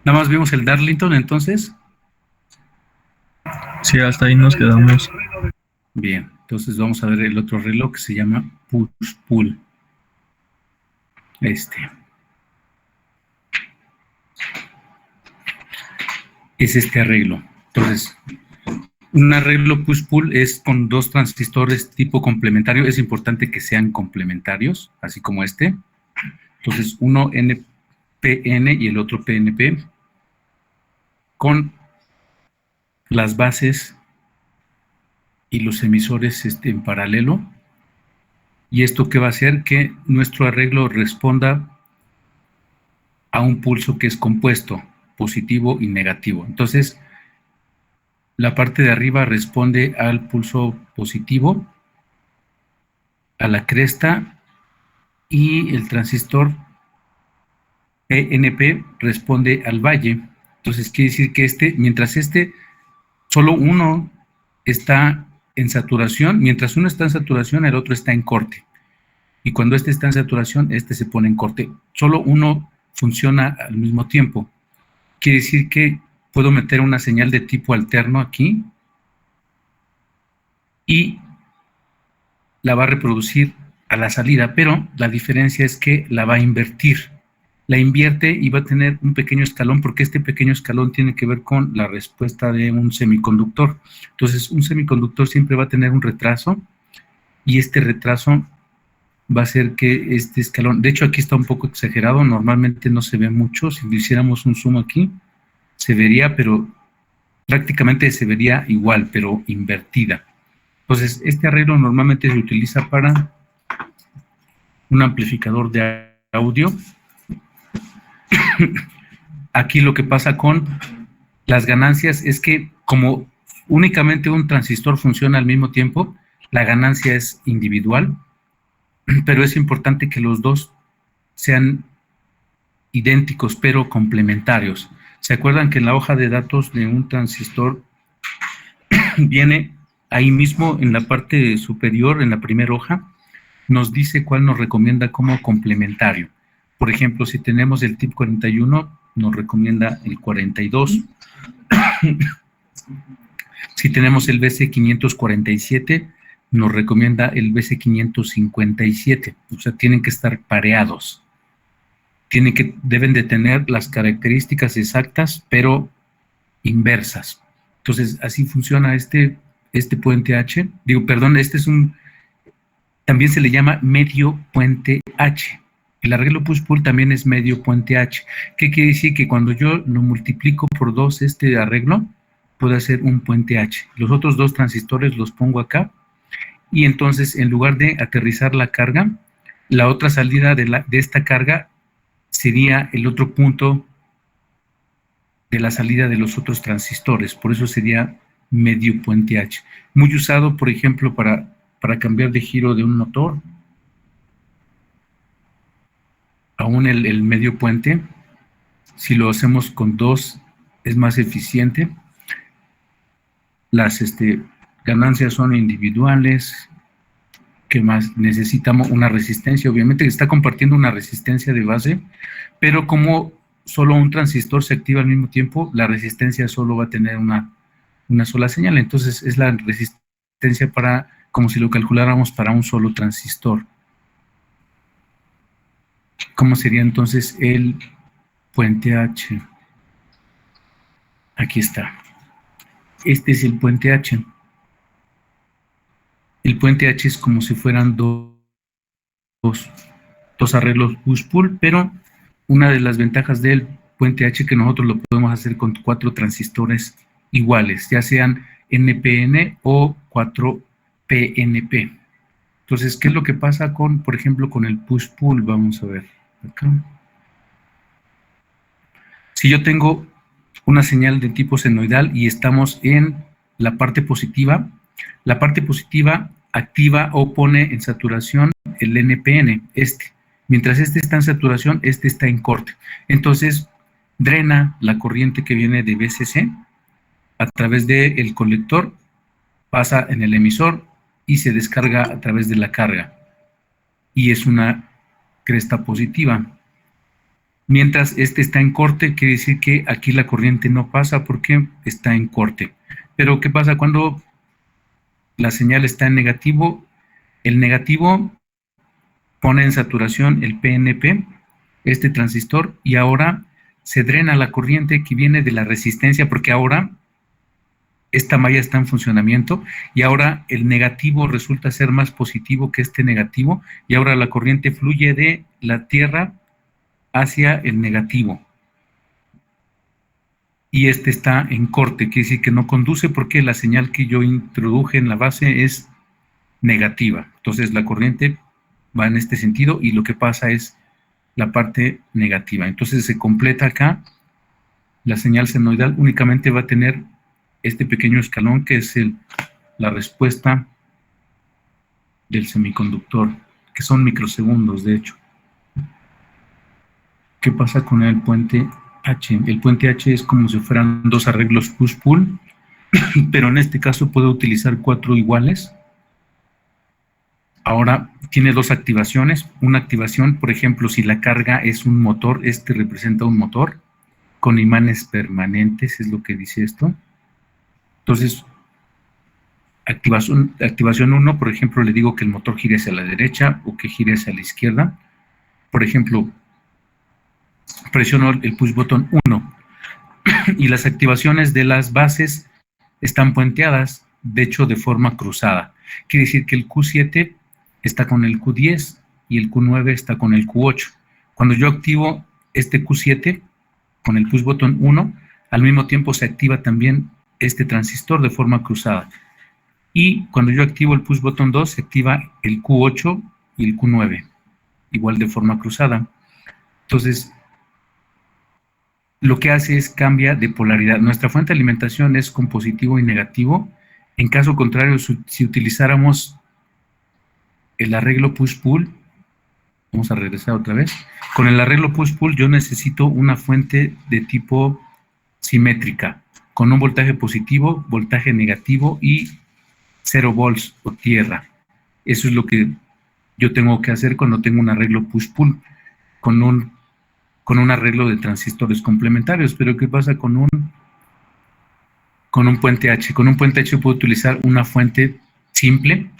Nada más vimos el Darlington, entonces. Sí, hasta ahí nos quedamos. Bien, entonces vamos a ver el otro reloj que se llama push-pull. Es este arreglo. Entonces, un arreglo push-pull es con dos transistores tipo complementario. Es importante que sean complementarios, así como este. Entonces, uno NPN y el otro PNP, con las bases y los emisores en paralelo. ¿Y esto qué va a hacer? Que nuestro arreglo responda a un pulso que es compuesto, positivo y negativo. Entonces, la parte de arriba responde al pulso positivo, a la cresta, y el transistor PNP responde al valle. Entonces, quiere decir que mientras solo uno está en saturación, mientras uno está en saturación, el otro está en corte. Y cuando este está en saturación, este se pone en corte. Solo uno funciona al mismo tiempo. Quiere decir que puedo meter una señal de tipo alterno aquí y la va a reproducir a la salida, pero la diferencia es que la va a invertir. La invierte y va a tener un pequeño escalón, porque este pequeño escalón tiene que ver con la respuesta de un semiconductor. Entonces, un semiconductor siempre va a tener un retraso, y este retraso va a hacer que este escalón, de hecho aquí está un poco exagerado, normalmente no se ve mucho. Si hiciéramos un zoom aquí, se vería, pero prácticamente se vería igual, pero invertida. Entonces, este arreglo normalmente se utiliza para un amplificador de audio. Aquí lo que pasa con las ganancias es que, como únicamente un transistor funciona al mismo tiempo, la ganancia es individual, pero es importante que los dos sean idénticos pero complementarios. ¿Se acuerdan que en la hoja de datos de un transistor viene ahí mismo en la parte superior, en la primera hoja, nos dice cuál nos recomienda como complementario? Por ejemplo, si tenemos el TIP 41, nos recomienda el 42. Si tenemos el BC547, nos recomienda el BC557. O sea, tienen que estar pareados. Deben de tener las características exactas, pero inversas. Entonces, así funciona este puente H. También se le llama medio puente H. El arreglo push-pull también es medio puente H. ¿Qué quiere decir? Que cuando yo lo multiplico por 2 este arreglo, puedo hacer un puente H. Los otros dos transistores los pongo acá, y entonces, en lugar de aterrizar la carga, la otra salida de esta carga sería el otro punto de la salida de los otros transistores. Por eso sería medio puente H. Muy usado, por ejemplo, para cambiar de giro de un motor. Aún el medio puente, si lo hacemos con 2, es más eficiente. Las ganancias son individuales. ¿Qué más? Necesitamos una resistencia, obviamente está compartiendo una resistencia de base, pero como solo un transistor se activa al mismo tiempo, la resistencia solo va a tener una sola señal. Entonces es la resistencia como si lo calculáramos para un solo transistor. ¿Cómo sería entonces el puente H? Aquí está. Este es el puente H. El puente H es como si fueran dos arreglos push-pull, pero una de las ventajas del puente H es que nosotros lo podemos hacer con 4 transistores iguales, ya sean NPN o 4PNP. Entonces, ¿qué es lo que pasa por ejemplo, con el push-pull? Vamos a ver acá. Si yo tengo una señal de tipo senoidal y estamos en la parte positiva activa o pone en saturación el NPN, Mientras está en saturación, está en corte. Entonces, drena la corriente que viene de VCC a través del colector, pasa en el emisor y se descarga a través de la carga. Y es una cresta positiva. Mientras este está en corte, quiere decir que aquí la corriente no pasa porque está en corte. Pero ¿qué pasa cuando la señal está en negativo? El negativo pone en saturación el PNP, este transistor, y ahora se drena la corriente que viene de la resistencia, porque ahora esta malla está en funcionamiento y ahora el negativo resulta ser más positivo que este negativo, y ahora la corriente fluye de la tierra hacia el negativo. Y este está en corte, quiere decir que no conduce porque la señal que yo introduje en la base es negativa. Entonces la corriente va en este sentido y lo que pasa es la parte negativa. Entonces se completa acá, la señal senoidal únicamente va a tener este pequeño escalón que es la respuesta del semiconductor, que son microsegundos de hecho. ¿Qué pasa con el puente H? El puente H es como si fueran dos arreglos push-pull, pero en este caso puedo utilizar 4 iguales. Ahora tiene 2 activaciones. Una activación, por ejemplo, si la carga es un motor, este representa un motor con imanes permanentes, es lo que dice esto. Entonces, activación 1, por ejemplo, le digo que el motor gire hacia la derecha o que gire hacia la izquierda. Por ejemplo, presiono el push button 1 y las activaciones de las bases están puenteadas, de hecho, de forma cruzada. Quiere decir que el Q7 está con el Q10 y el Q9 está con el Q8. Cuando yo activo este Q7 con el push button 1, al mismo tiempo se activa también este transistor de forma cruzada. Y cuando yo activo el push button 2, se activa el Q8 y el Q9, igual de forma cruzada. Entonces, lo que hace es cambia de polaridad. Nuestra fuente de alimentación es con positivo y negativo. En caso contrario, si utilizáramos el arreglo push-pull, vamos a regresar otra vez. Con el arreglo push-pull yo necesito una fuente de tipo simétrica, con un voltaje positivo, voltaje negativo y 0 volts o tierra. Eso es lo que yo tengo que hacer cuando tengo un arreglo push-pull con un arreglo de transistores complementarios. Pero ¿qué pasa con un puente H? Con un puente H puedo utilizar una fuente simple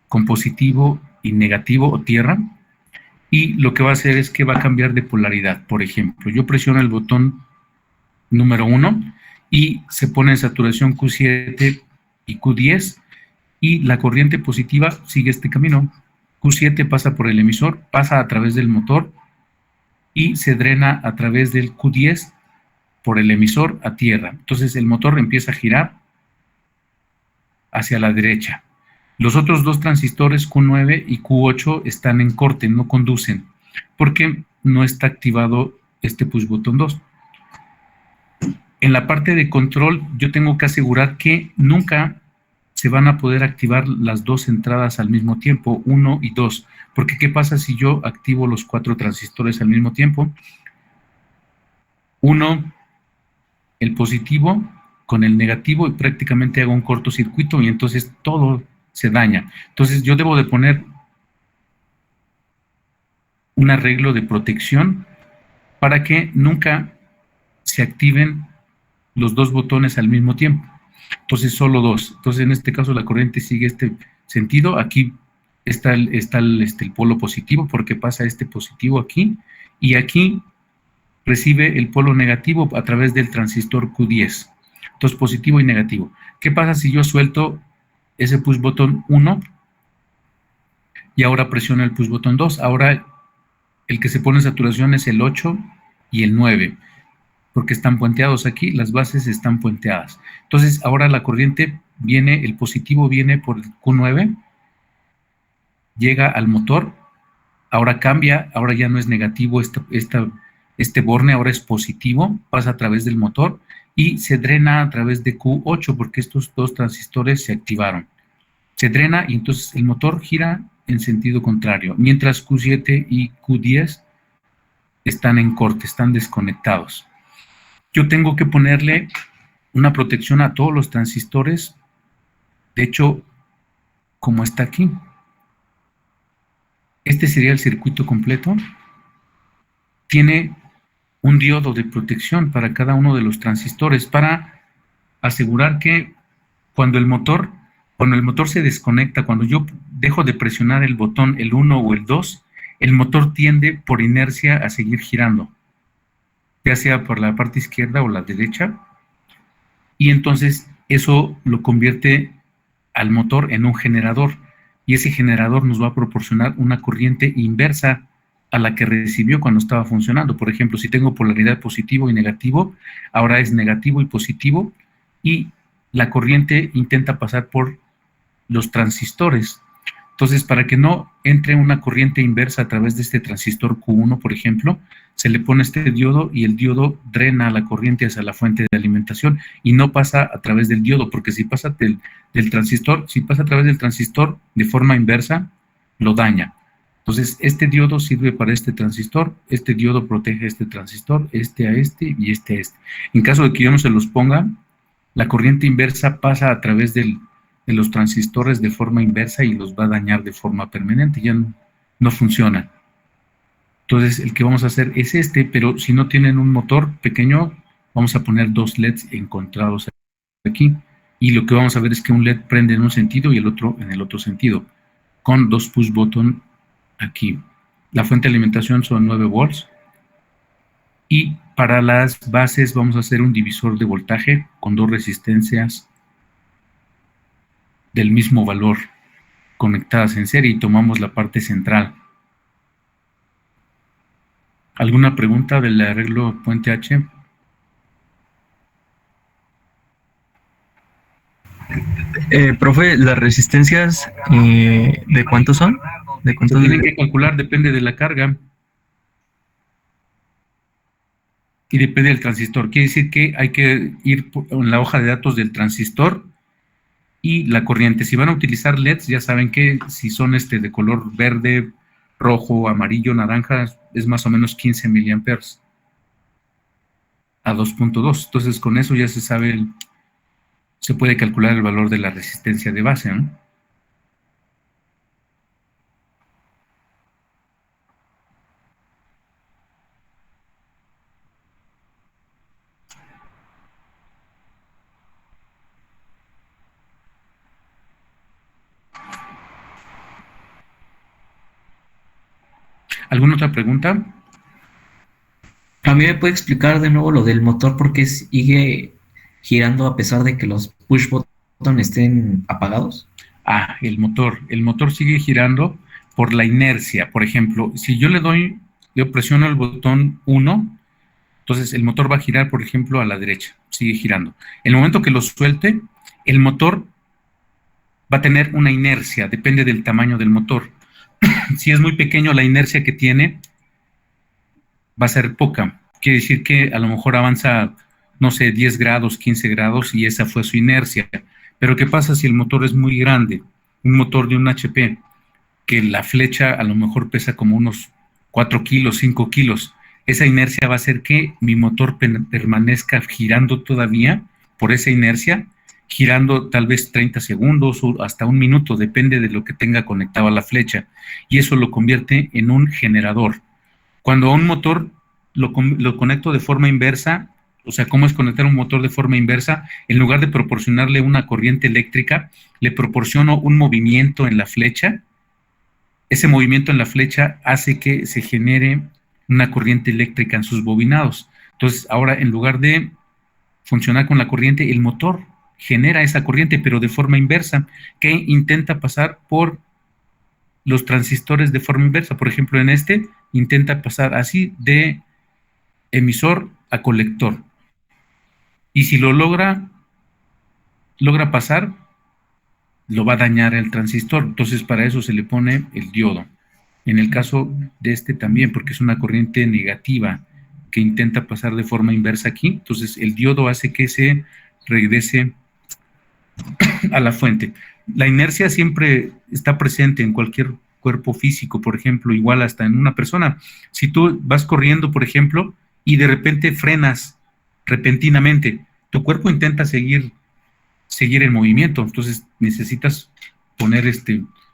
con positivo y negativo o tierra, y lo que va a hacer es que va a cambiar de polaridad. Por ejemplo, yo presiono el botón número 1 y se pone en saturación Q7 y Q10 y la corriente positiva sigue este camino. Q7 pasa por el emisor, pasa a través del motor y se drena a través del Q10 por el emisor a tierra. Entonces el motor empieza a girar hacia la derecha. Los otros 2 transistores Q9 y Q8 están en corte, no conducen, porque no está activado este push button 2. En la parte de control yo tengo que asegurar que nunca se van a poder activar las 2 entradas al mismo tiempo, 1 y 2, porque ¿qué pasa si yo activo los 4 transistores al mismo tiempo? Uno, el positivo con el negativo, y prácticamente hago un cortocircuito y entonces todo se daña. Entonces yo debo de poner un arreglo de protección para que nunca se activen los 2 botones al mismo tiempo. Entonces solo 2. Entonces en este caso la corriente sigue este sentido. Aquí está el polo positivo porque pasa este positivo aquí, y aquí recibe el polo negativo a través del transistor Q10. Entonces positivo y negativo. ¿Qué pasa si yo suelto ese push button 1 y ahora presiono el push button 2? Ahora el que se pone en saturación es el 8 y el 9, porque están puenteados aquí, las bases están puenteadas. Entonces ahora la corriente viene, el positivo viene por el Q9, llega al motor, ahora cambia, ahora ya no es negativo este borne, ahora es positivo, pasa a través del motor y se drena a través de Q8 porque estos 2 transistores se activaron. Se drena y entonces el motor gira en sentido contrario, mientras Q7 y Q10 están en corte, están desconectados. Yo tengo que ponerle una protección a todos los transistores, de hecho, como está aquí. Este sería el circuito completo. Tiene un diodo de protección para cada uno de los transistores para asegurar que cuando el motor se desconecta, cuando yo dejo de presionar el botón, el 1 o el 2, el motor tiende por inercia a seguir girando, ya sea por la parte izquierda o la derecha, y entonces eso lo convierte al motor en un generador, y ese generador nos va a proporcionar una corriente inversa a la que recibió cuando estaba funcionando. Por ejemplo, si tengo polaridad positivo y negativo, ahora es negativo y positivo, y la corriente intenta pasar por los transistores. Entonces, para que no entre una corriente inversa a través de este transistor Q1, por ejemplo, se le pone este diodo y el diodo drena la corriente hacia la fuente de alimentación y no pasa a través del diodo, porque si pasa del transistor, si pasa a través del transistor de forma inversa, lo daña. Entonces, este diodo sirve para este transistor, este diodo protege a este transistor, este a este y este a este. En caso de que yo no se los ponga, la corriente inversa pasa a través de los transistores de forma inversa y los va a dañar de forma permanente, ya no funciona. Entonces, el que vamos a hacer es este, pero si no tienen un motor pequeño, vamos a poner dos LEDs encontrados aquí. Y lo que vamos a ver es que un LED prende en un sentido y el otro en el otro sentido, con dos push button aquí. La fuente de alimentación son 9 volts. Y para las bases vamos a hacer un divisor de voltaje con dos resistencias del mismo valor conectadas en serie y tomamos la parte central. ¿Alguna pregunta del arreglo Puente H? Profe, ¿las resistencias de cuántos son? ¿De cuántos? Se tienen que calcular, depende de la carga. Y depende del transistor. Quiere decir que hay que ir en la hoja de datos del transistor y la corriente. Si van a utilizar LEDs, ya saben que si son de color verde, rojo, amarillo, naranja, es más o menos 15 miliamperes a 2.2. Entonces, con eso ya se sabe, se puede calcular el valor de la resistencia de base, ¿no? ¿Alguna otra pregunta? ¿A mí me puede explicar de nuevo lo del motor por qué sigue girando a pesar de que los push button estén apagados? Ah, el motor sigue girando por la inercia. Por ejemplo, si yo le presiono el botón 1, entonces el motor va a girar, por ejemplo, a la derecha, sigue girando. En el momento que lo suelte, el motor va a tener una inercia, depende del tamaño del motor. Si es muy pequeño, la inercia que tiene va a ser poca. Quiere decir que a lo mejor avanza, no sé, 10 grados, 15 grados y esa fue su inercia. Pero ¿qué pasa si el motor es muy grande? Un motor de un HP, que la flecha a lo mejor pesa como unos 4 kilos, 5 kilos. Esa inercia va a hacer que mi motor permanezca girando todavía por esa inercia, girando tal vez 30 segundos o hasta un minuto, depende de lo que tenga conectado a la flecha. Y eso lo convierte en un generador. Cuando a un motor lo conecto de forma inversa, o sea, ¿cómo es conectar un motor de forma inversa? En lugar de proporcionarle una corriente eléctrica, le proporciono un movimiento en la flecha. Ese movimiento en la flecha hace que se genere una corriente eléctrica en sus bobinados. Entonces, ahora en lugar de funcionar con la corriente, el motor genera esa corriente, pero de forma inversa, que intenta pasar por los transistores de forma inversa. Por ejemplo, en intenta pasar así de emisor a colector. Y si lo logra pasar, lo va a dañar el transistor. Entonces, para eso se le pone el diodo. En el caso de también, porque es una corriente negativa que intenta pasar de forma inversa aquí. Entonces, el diodo hace que se regrese a la fuente. La inercia siempre está presente en cualquier cuerpo físico, por ejemplo, igual hasta en una persona. Si tú vas corriendo, por ejemplo, y de repente frenas repentinamente, tu cuerpo intenta seguir en movimiento, entonces necesitas poner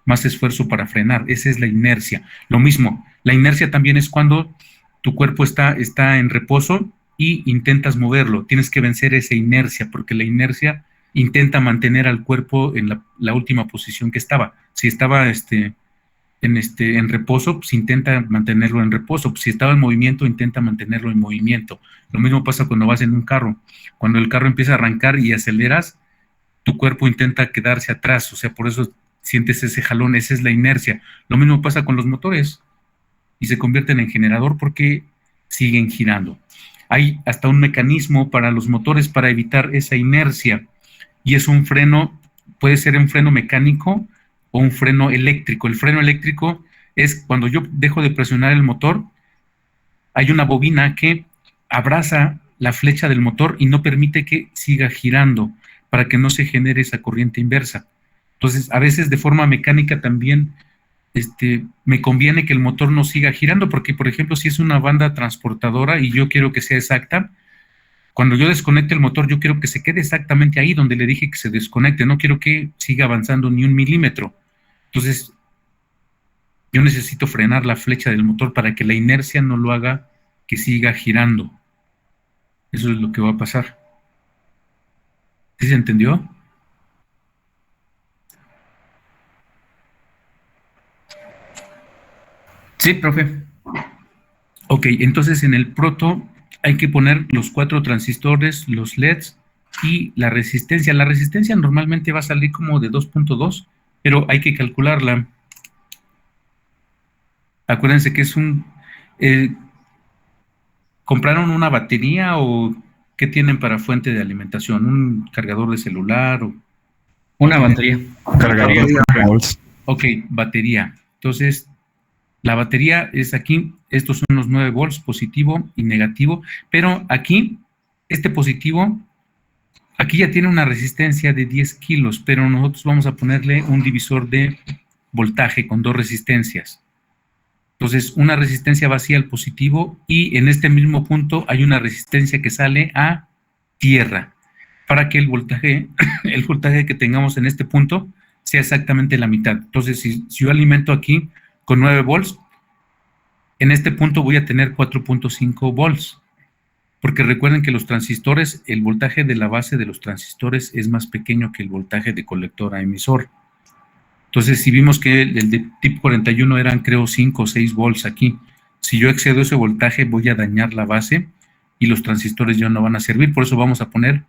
más esfuerzo para frenar. Esa es la inercia. Lo mismo, la inercia también es cuando tu cuerpo está en reposo y intentas moverlo. Tienes que vencer esa inercia, porque la inercia intenta mantener al cuerpo en la última posición que estaba. Si estaba en reposo, pues intenta mantenerlo en reposo. Pues si estaba en movimiento, intenta mantenerlo en movimiento. Lo mismo pasa cuando vas en un carro. Cuando el carro empieza a arrancar y aceleras, tu cuerpo intenta quedarse atrás. O sea, por eso sientes ese jalón, esa es la inercia. Lo mismo pasa con los motores y se convierten en generador porque siguen girando. Hay hasta un mecanismo para los motores para evitar esa inercia y es un freno, puede ser un freno mecánico o un freno eléctrico. El freno eléctrico es cuando yo dejo de presionar el motor, hay una bobina que abraza la flecha del motor y no permite que siga girando para que no se genere esa corriente inversa. Entonces, a veces de forma mecánica también me conviene que el motor no siga girando, porque, por ejemplo, si es una banda transportadora y yo quiero que sea exacta, cuando yo desconecte el motor, yo quiero que se quede exactamente ahí donde le dije que se desconecte, no quiero que siga avanzando ni un milímetro. Entonces, yo necesito frenar la flecha del motor para que la inercia no lo haga que siga girando. Eso es lo que va a pasar. ¿Sí se entendió? Sí, profe. Ok, entonces en el proto hay que poner los 4 transistores, los LEDs y la resistencia. La resistencia normalmente va a salir como de 2.2, pero hay que calcularla. Acuérdense que es ¿compraron una batería o qué tienen para fuente de alimentación? ¿Un cargador de celular? Una batería. Cargador de volts. Ok, batería. Entonces, la batería es aquí, estos son los 9 volts, positivo y negativo, pero aquí, este positivo, aquí ya tiene una resistencia de 10 kilos, pero nosotros vamos a ponerle un divisor de voltaje con 2 resistencias. Entonces, una resistencia vacía al positivo y en este mismo punto hay una resistencia que sale a tierra para que el voltaje que tengamos en este punto sea exactamente la mitad. Entonces, si yo alimento aquí con 9 volts, en este punto voy a tener 4.5 volts, porque recuerden que los transistores, el voltaje de la base de los transistores es más pequeño que el voltaje de colector a emisor. Entonces, si vimos que el de tipo 41 eran, creo, 5 o 6 volts aquí, si yo excedo ese voltaje voy a dañar la base y los transistores ya no van a servir, por eso vamos a poner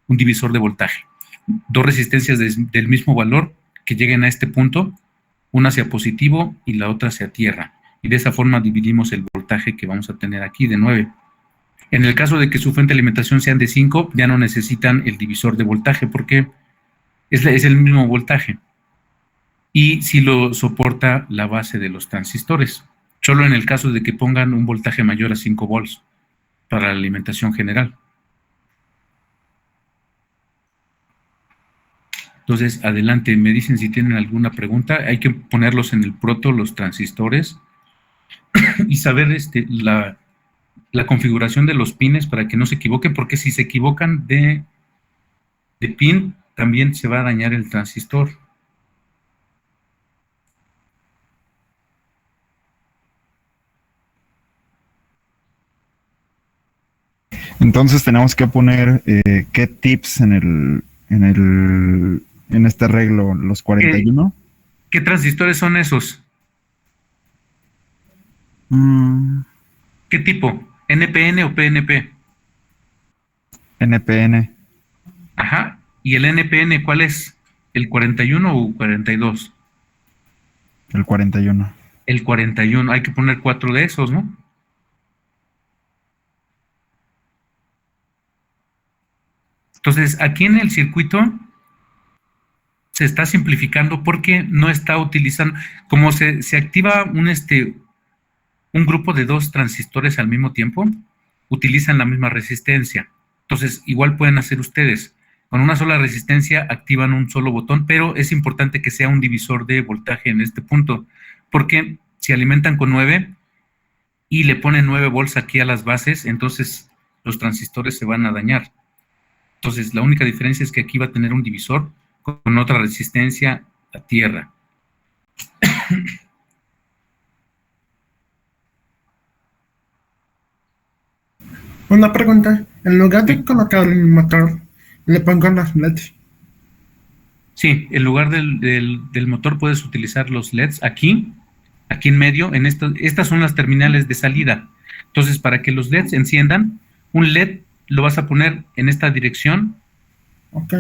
un divisor de voltaje. 2 resistencias del mismo valor que lleguen a este punto, una hacia positivo y la otra hacia tierra. Y de esa forma dividimos el voltaje que vamos a tener aquí de 9. En el caso de que su fuente de alimentación sean de 5, ya no necesitan el divisor de voltaje porque es el mismo voltaje. Y si lo soporta la base de los transistores. Solo en el caso de que pongan un voltaje mayor a 5 volts para la alimentación general. Entonces, adelante, me dicen si tienen alguna pregunta. Hay que ponerlos en el proto, los transistores, y saber la configuración de los pines para que no se equivoquen, porque si se equivocan de pin, también se va a dañar el transistor. Entonces tenemos que poner qué tips en este arreglo, los 41. ¿Qué transistores son esos? ¿Qué tipo? ¿NPN o PNP? NPN. Ajá. ¿Y el NPN cuál es? ¿El 41 o 42? El 41. El 41. Hay que poner 4 de esos, ¿no? Entonces, aquí en el circuito se está simplificando porque no está utilizando, como se activa un grupo de 2 transistores al mismo tiempo, utilizan la misma resistencia. Entonces, igual pueden hacer ustedes. Con una sola resistencia activan un solo botón, pero es importante que sea un divisor de voltaje en este punto, porque si alimentan con 9 y le ponen 9 volts aquí a las bases, entonces los transistores se van a dañar. Entonces, la única diferencia es que aquí va a tener un divisor con otra resistencia a tierra. Una pregunta. En lugar de colocar el motor, le pongo las LEDs. Sí, en lugar del motor puedes utilizar los LEDs aquí en medio, estas son las terminales de salida. Entonces, para que los LEDs enciendan, un LED lo vas a poner en esta dirección, Ok.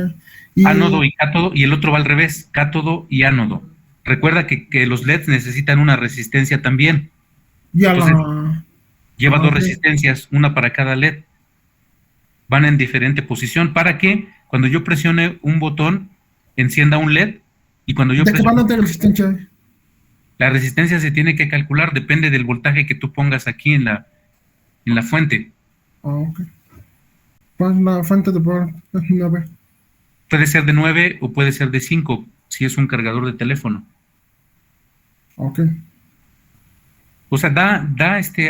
Y ánodo y cátodo, y el otro va al revés, cátodo y ánodo. Recuerda que los LEDs necesitan una resistencia también. ya Entonces, la... lleva dos ok. resistencias, una para cada LED. Van en diferente posición para que cuando yo presione un botón, encienda un LED, y cuando yo ¿De qué van presione a tener resistencia? la resistencia se tiene que calcular, depende del voltaje que tú pongas aquí en la fuente. Ok. Pues la fuente de poder es 9. Puede ser de 9 o puede ser de 5 si es un cargador de teléfono. Ok. O sea, da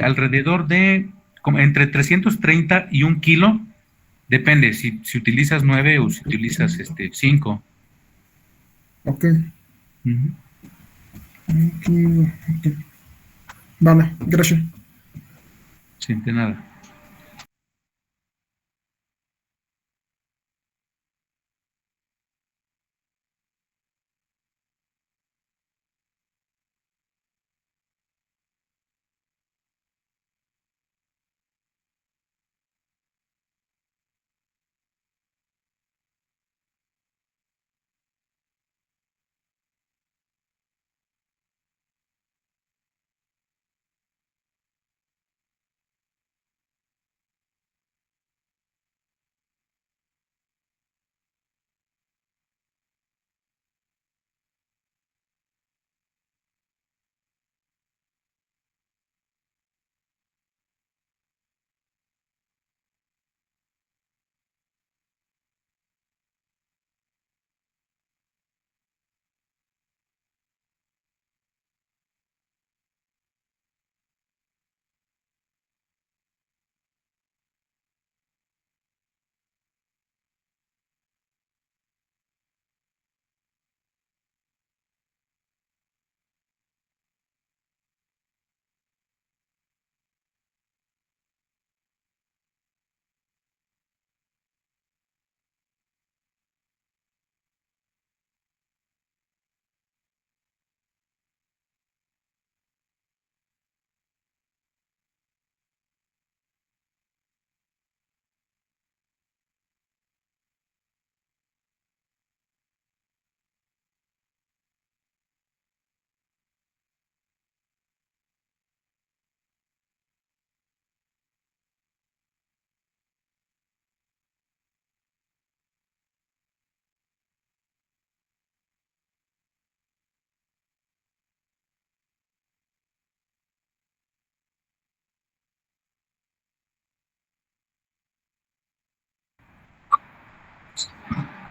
alrededor de como entre 330 y 1 kilo, depende si utilizas 9 o si utilizas 5. Ok. Aquí, ok. Vale, gracias. Sin de nada.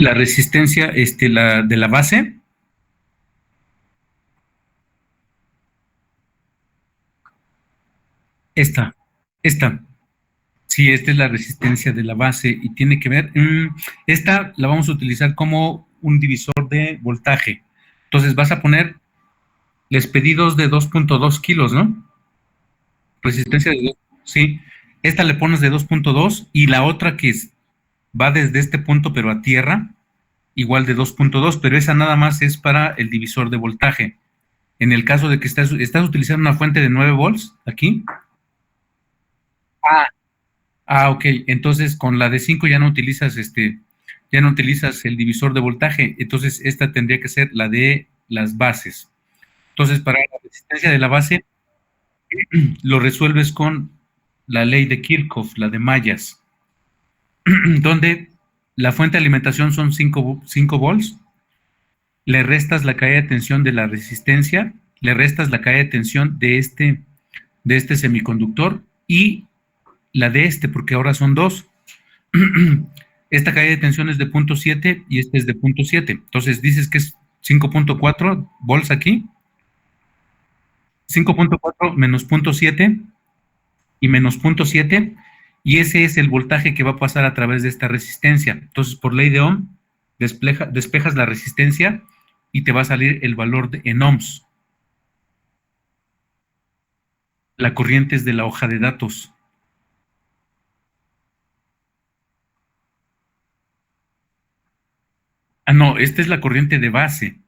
La resistencia, la de la base, esta, esta. Sí, esta es la resistencia de la base y tiene que ver, esta la vamos a utilizar como un divisor de voltaje. Entonces vas a poner les pedidos de 2.2 kilos, ¿no? Resistencia de 2, sí. Esta le pones de 2.2 y la otra va desde este punto pero a tierra, igual de 2.2, pero esa nada más es para el divisor de voltaje. En el caso de que estás utilizando una fuente de 9 volts, aquí. Ok. Entonces con la de 5 ya no utilizas el divisor de voltaje. Entonces esta tendría que ser la de las bases. Entonces para la resistencia de la base lo resuelves con la ley de Kirchhoff, la de mallas, donde la fuente de alimentación son 5 volts, le restas la caída de tensión de la resistencia, le restas la caída de tensión de este semiconductor y la de porque ahora son dos. Esta caída de tensión es de 0.7 y este es de 0.7. Entonces dices que es 5.4 volts aquí, 5.4 menos 0.7 y menos 0.7, y ese es el voltaje que va a pasar a través de esta resistencia. Entonces, por ley de Ohm, despejas la resistencia y te va a salir el valor en ohms. La corriente es de la hoja de datos. Ah, no, esta es la corriente de base.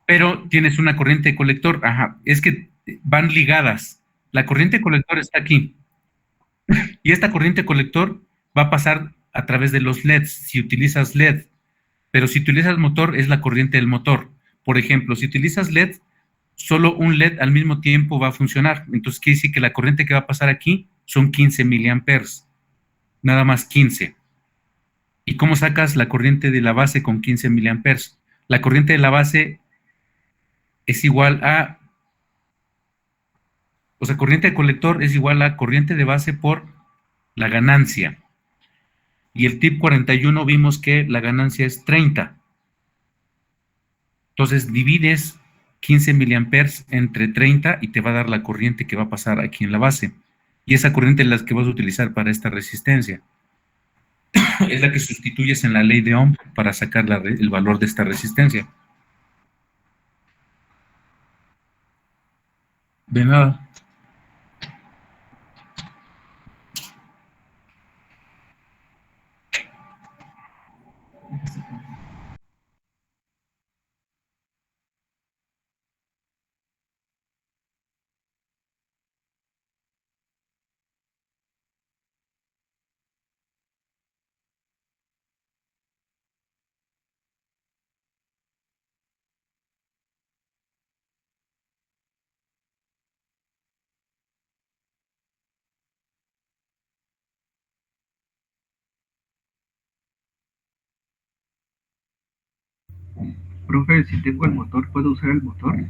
Pero tienes una corriente de colector. Ajá, es que van ligadas. La corriente de colector está aquí. Y esta corriente colector va a pasar a través de los LEDs, si utilizas LED. Pero si utilizas motor, es la corriente del motor. Por ejemplo, si utilizas LED, solo un LED al mismo tiempo va a funcionar. Entonces quiere decir que la corriente que va a pasar aquí son 15 miliamperes. Nada más 15. ¿Y cómo sacas la corriente de la base con 15 miliamperes? La corriente de la base es igual a, o sea, corriente de colector es igual a corriente de base por la ganancia. Y el tip 41 vimos que la ganancia es 30. Entonces divides 15 miliamperes entre 30 y te va a dar la corriente que va a pasar aquí en la base. Y esa corriente es la que vas a utilizar para esta resistencia. Es la que sustituyes en la ley de Ohm para sacar el valor de esta resistencia. De nada. Profe, si tengo el motor, ¿puedo usar el motor?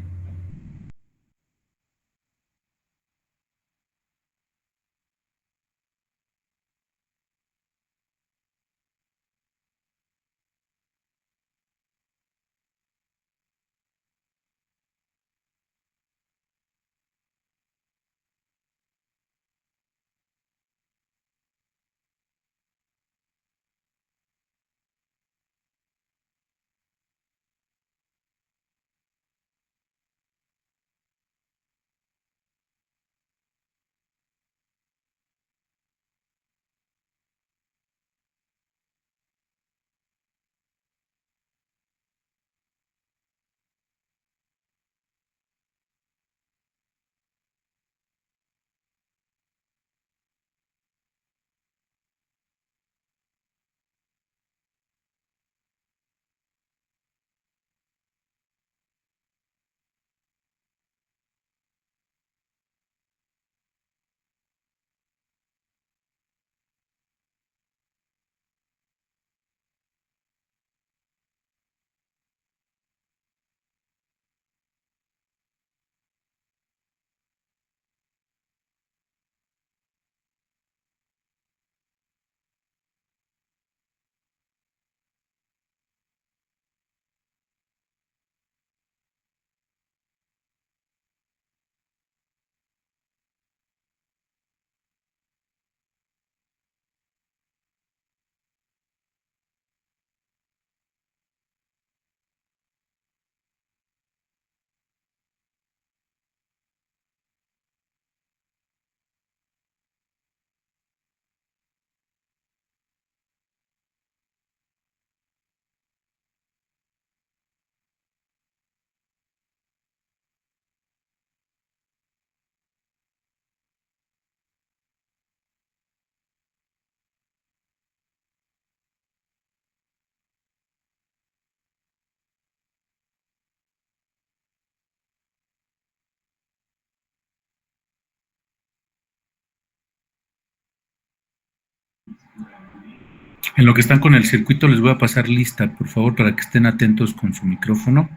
En lo que están con el circuito les voy a pasar lista, por favor, para que estén atentos con su micrófono.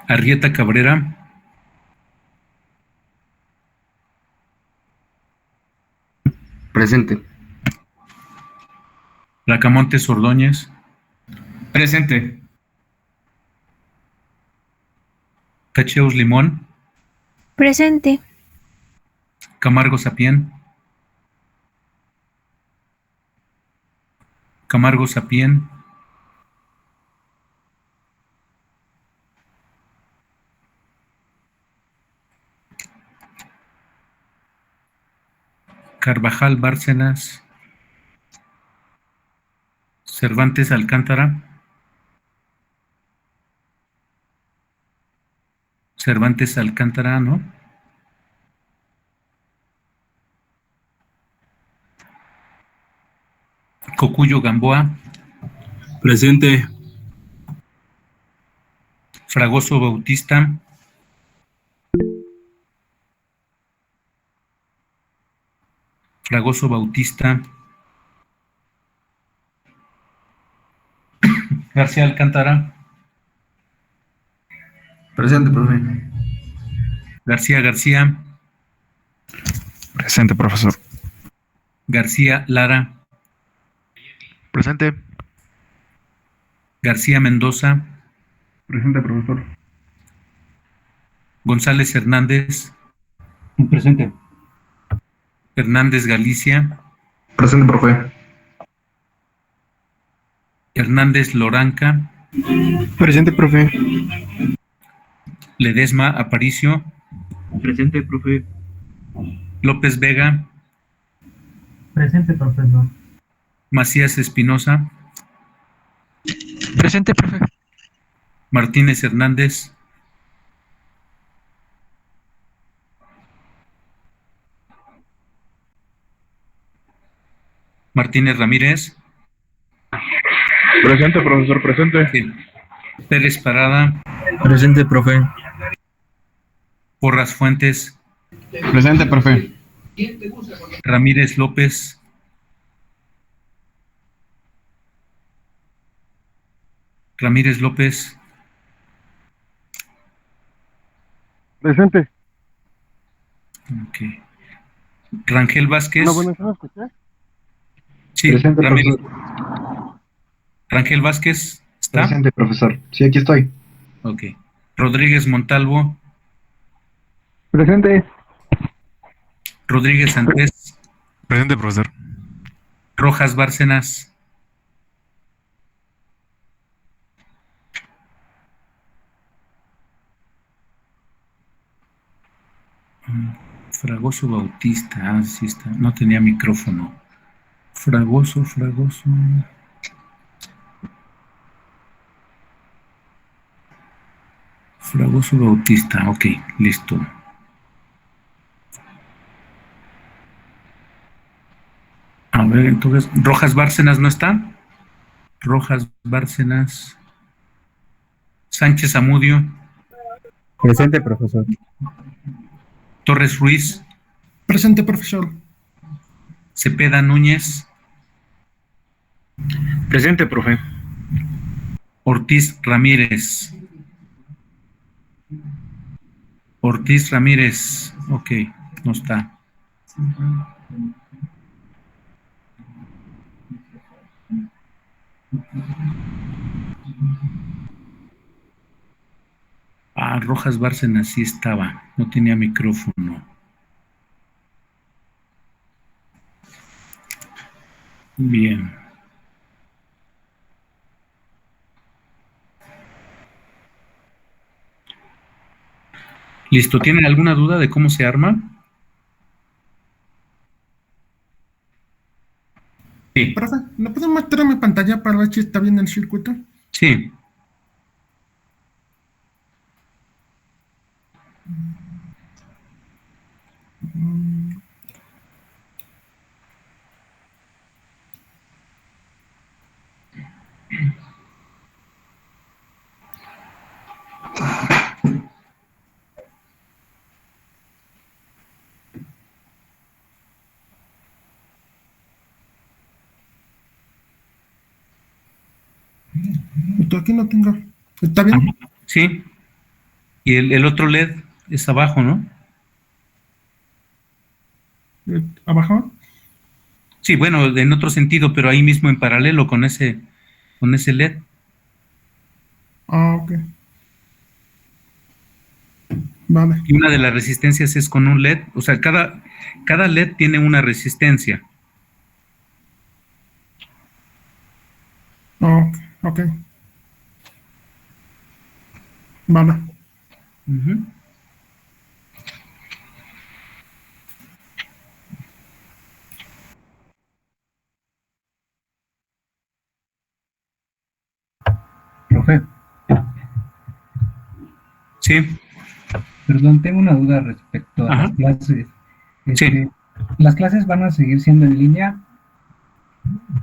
Arrieta Cabrera, Presente. Bracamontes Ordóñez, Presente. Cacheus Limón, Presente. Camargo Sapien, Camargo Sapien, Carvajal Bárcenas, Cervantes Alcántara, Cervantes Alcántara, ¿no? Cocuyo Gamboa, Presente. Fragoso Bautista, Fragoso Bautista, García Alcántara, Presente, profe. García García, Presente, profesor. García Lara, Presente. García Mendoza, Presente, profesor. González Hernández, Presente. Hernández Galicia, Presente, profe. Hernández Loranca, Presente, profe. Ledesma Aparicio, Presente, profe. López Vega, Presente, profesor. Macías Espinosa, Presente, profe. Martínez Hernández, Martínez Ramírez, Presente, profesor, presente. sí, Pérez Parada, Presente, profe. Porras Fuentes, Presente, profe. Ramírez López, Ramírez López, Presente. ok. Rangel Vázquez, sí, Presente, Ramírez, profesor. Rangel Vázquez, ¿está? Presente, profesor. Sí, aquí estoy. Ok. Rodríguez Montalvo, Presente. Rodríguez Andrés, Presente, profesor. Rojas Bárcenas, Fragoso Bautista, sí está, no tenía micrófono. Fragoso. Fragoso Bautista, ok, listo. A ver, entonces, Rojas Bárcenas no está. Rojas Bárcenas. Sánchez Amudio. Presente, profesor. Torres Ruiz. Presente, profesor. Cepeda Núñez. Presente, profe. Ortiz Ramírez. Ortiz Ramírez, ok, no está. Rojas Bárcenas sí estaba, no tenía micrófono. Bien. Listo, ¿tienen alguna duda de cómo se arma? Sí. Profe, ¿le puedo mostrar mi pantalla para ver si está bien el circuito? Sí. Esto aquí no tengo. ¿Está bien? Sí. Y el otro LED es abajo, ¿no? ¿Abajo? Sí, bueno, en otro sentido, pero ahí mismo en paralelo con ese LED. Ah, ok. Vale. Y una de las resistencias es con un LED, o sea, cada LED tiene una resistencia. Ah, ok. Vale. Profe, Sí, perdón, tengo una duda respecto a Ajá. las clases. Sí. ¿Las clases van a seguir siendo en línea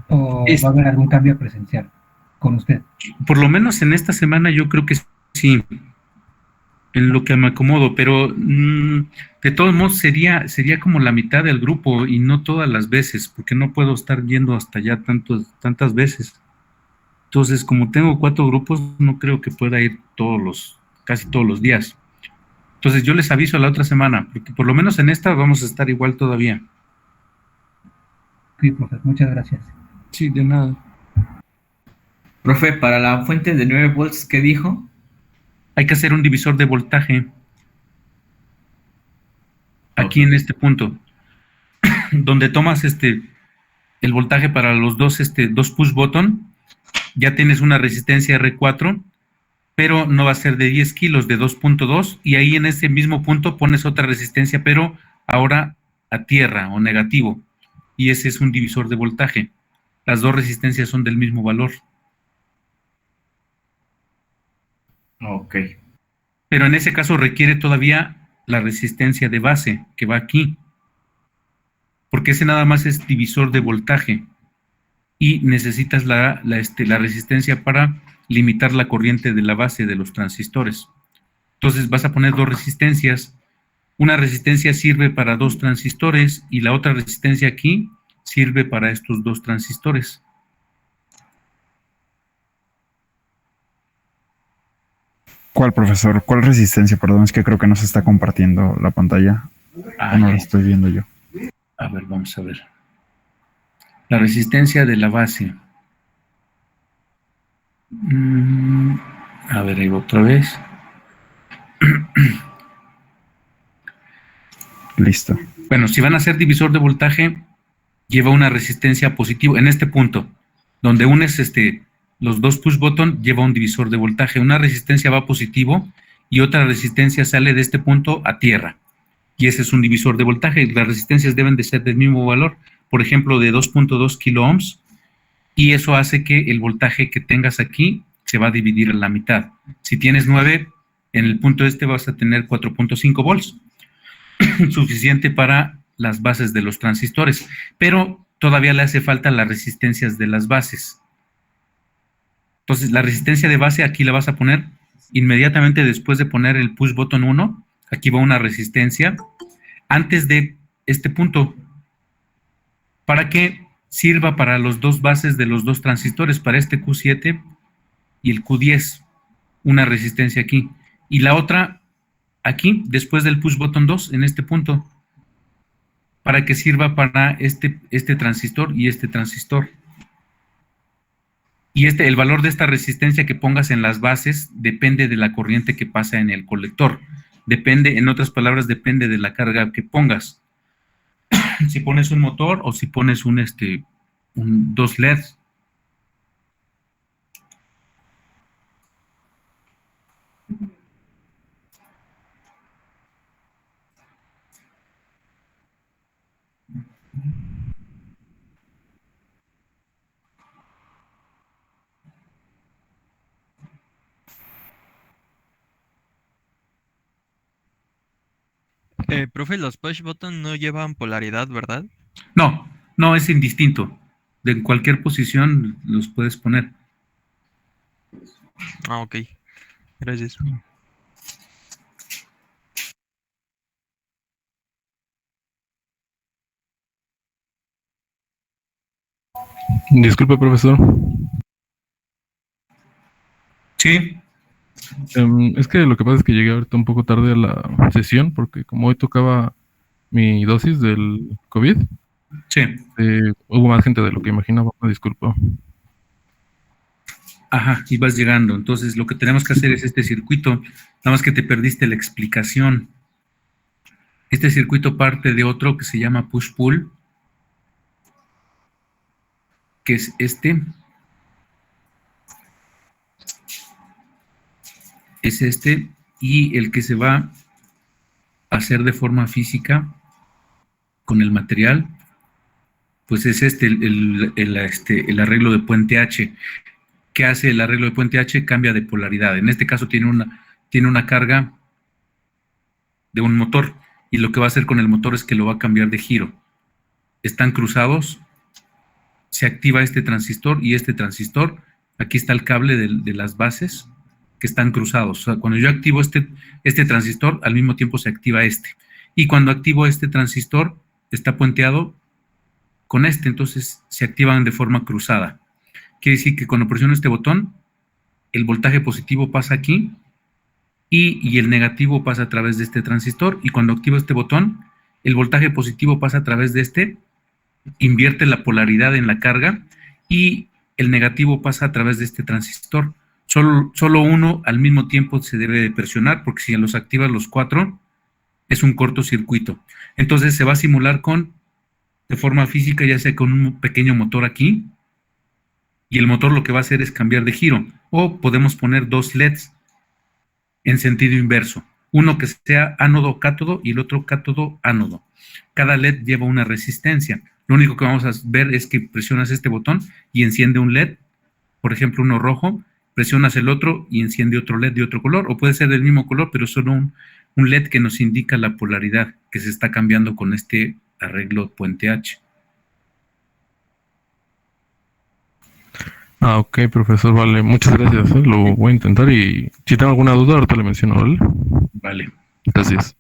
o va a haber algún cambio presencial con usted? por lo menos en esta semana yo creo que sí, en lo que me acomodo, pero de todos modos sería como la mitad del grupo y no todas las veces, porque no puedo estar yendo hasta allá tantas veces. Entonces, como tengo 4 grupos, no creo que pueda ir casi todos los días. Entonces, yo les aviso la otra semana, porque por lo menos en esta vamos a estar igual todavía. Sí, profe, muchas gracias. Sí, de nada. Profe, para la fuente de 9 volts, ¿qué dijo? Hay que hacer un divisor de voltaje aquí en este punto, donde tomas el voltaje para los dos push button, ya tienes una resistencia R4, pero no va a ser de 10 kilos, de 2.2, y ahí en ese mismo punto pones otra resistencia, pero ahora a tierra o negativo, y ese es un divisor de voltaje. Las dos resistencias son del mismo valor. Ok. Pero en ese caso requiere todavía la resistencia de base, que va aquí, porque ese nada más es divisor de voltaje, y necesitas la resistencia para limitar la corriente de la base de los transistores. Entonces vas a poner 2 resistencias. Una resistencia sirve para 2 transistores y la otra resistencia aquí sirve para estos 2 transistores. ¿Cuál, profesor? ¿Cuál resistencia? Perdón, es que creo que no se está compartiendo la pantalla. No la estoy viendo yo. A ver, vamos a ver. La resistencia de la base. A ver, ahí va otra vez. Listo. Bueno, si van a hacer divisor de voltaje, lleva una resistencia positiva. En este punto, donde unes los 2 push button, lleva un divisor de voltaje. Una resistencia va positivo y otra resistencia sale de este punto a tierra. Y ese es un divisor de voltaje. Las resistencias deben de ser del mismo valor, por ejemplo, de 2.2 kilo ohms, y eso hace que el voltaje que tengas aquí se va a dividir en la mitad. Si tienes 9, en el punto vas a tener 4.5 volts, suficiente para las bases de los transistores, pero todavía le hace falta las resistencias de las bases. Entonces, la resistencia de base aquí la vas a poner inmediatamente después de poner el push button 1. Aquí va una resistencia antes de este punto, para que sirva para los 2 bases de los 2 transistores, para este Q7 y el Q10, una resistencia aquí, y la otra aquí, después del push button 2, en este punto, para que sirva para este transistor y este transistor. Y el valor de esta resistencia que pongas en las bases depende de la corriente que pasa en el colector. Depende, en otras palabras, depende de la carga que pongas. Si pones un motor o si pones 2 LEDs. Profe, los push button no llevan polaridad, ¿verdad? No, es indistinto. De cualquier posición los puedes poner. Ah, ok. Gracias. Disculpe, profesor. Sí. Es que lo que pasa es que llegué ahorita un poco tarde a la sesión porque como hoy tocaba mi dosis del COVID, Sí. hubo más gente de lo que imaginaba, me disculpo. Ajá, y vas llegando. Entonces, lo que tenemos que hacer es este circuito. Nada más que te perdiste la explicación. Este circuito parte de otro que se llama push-pull, que es y el que se va a hacer de forma física con el material, pues es el arreglo de puente H, ¿qué hace el arreglo de puente H? Cambia de polaridad. En este caso tiene una carga de un motor, y lo que va a hacer con el motor es que lo va a cambiar de giro. Están cruzados, se activa este transistor y este transistor. Aquí está el cable de las bases que están cruzados. O sea, cuando yo activo este transistor, al mismo tiempo se activa este. Y cuando activo este transistor, está puenteado con este, entonces se activan de forma cruzada. Quiere decir que cuando presiono este botón, el voltaje positivo pasa aquí y el negativo pasa a través de este transistor, y cuando activo este botón, el voltaje positivo pasa a través de este, invierte la polaridad en la carga, y el negativo pasa a través de este transistor. Solo uno al mismo tiempo se debe de presionar, porque si los activas los cuatro, es un cortocircuito. Entonces se va a simular de forma física, ya sea con un pequeño motor aquí, y el motor lo que va a hacer es cambiar de giro, o podemos poner dos LEDs en sentido inverso, uno que sea ánodo-cátodo y el otro cátodo-ánodo. Cada LED lleva una resistencia. Lo único que vamos a ver es que presionas este botón y enciende un LED, por ejemplo uno rojo, presionas el otro y enciende otro LED de otro color, o puede ser del mismo color, pero solo un LED que nos indica la polaridad que se está cambiando con este arreglo puente H. Ah, ok, profesor, vale. Muchas gracias. Lo voy a intentar y si tengo alguna duda, ahorita le menciono, ¿vale? Vale. Gracias.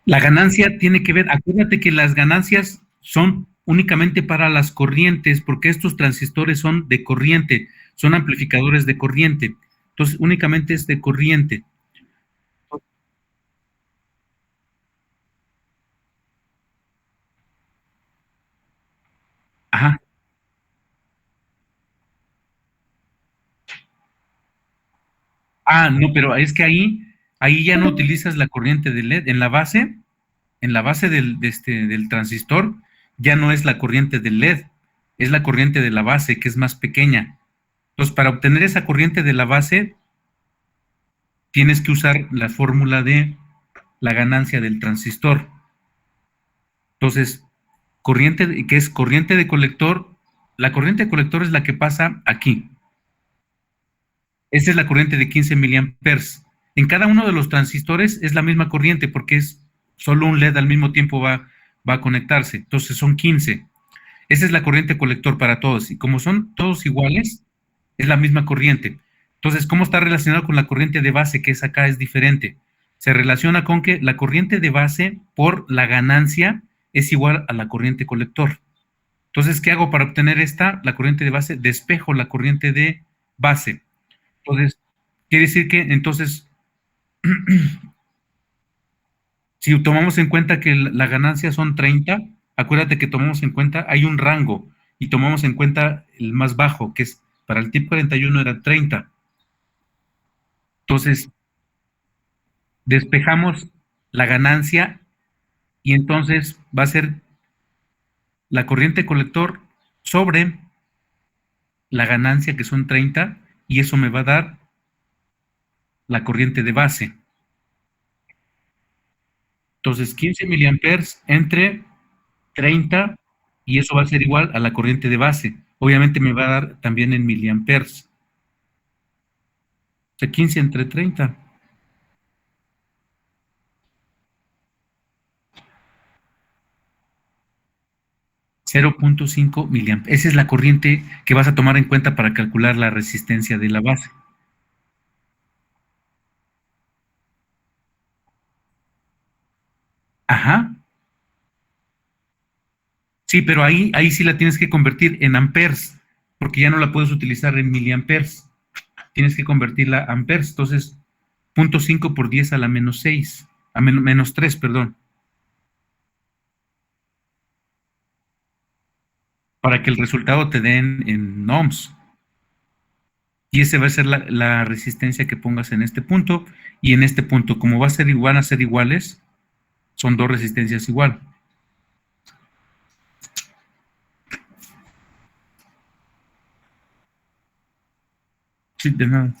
La ganancia tiene que ver, acuérdate que las ganancias son únicamente para las corrientes, porque estos transistores son de corriente, son amplificadores de corriente. Entonces, únicamente es de corriente. Ajá. Ah, no, pero es que ahí ya no utilizas la corriente de LED. En la base del transistor, ya no es la corriente del LED, es la corriente de la base, que es más pequeña. Entonces, para obtener esa corriente de la base, tienes que usar la fórmula de la ganancia del transistor. Entonces, que es corriente de colector, la corriente de colector es la que pasa aquí. Esa es la corriente de 15 miliamperes. En cada uno de los transistores es la misma corriente, porque es solo un LED al mismo tiempo va a conectarse. Entonces son 15. Esa es la corriente colector para todos. Y como son todos iguales, es la misma corriente. Entonces, ¿cómo está relacionado con la corriente de base, que es acá, es diferente? Se relaciona con que la corriente de base por la ganancia es igual a la corriente colector. Entonces, ¿qué hago para obtener la corriente de base? Despejo la corriente de base. Entonces, quiere decir que entonces, si tomamos en cuenta que la ganancia son 30, acuérdate que tomamos en cuenta, hay un rango, y tomamos en cuenta el más bajo, que es, para el TIP 41 era 30. Entonces, despejamos la ganancia, y entonces va a ser la corriente colector sobre la ganancia, que son 30, y eso me va a dar la corriente de base. Entonces, 15 miliamperes entre 30, y eso va a ser igual a la corriente de base. Obviamente me va a dar también en miliamperes. O sea, 15 entre 30. .5 miliamperes. Esa es la corriente que vas a tomar en cuenta para calcular la resistencia de la base. Ajá. Sí, pero ahí sí la tienes que convertir en amperes, porque ya no la puedes utilizar en miliamperes. Tienes que convertirla a amperes. Entonces, 0.5 por 10 a la menos 6, a menos 3, perdón. Para que el resultado te dé en ohms. Y ese va a ser la resistencia que pongas en este punto, y en este punto, como van a ser iguales, son dos resistencias igual. Sí, de nada.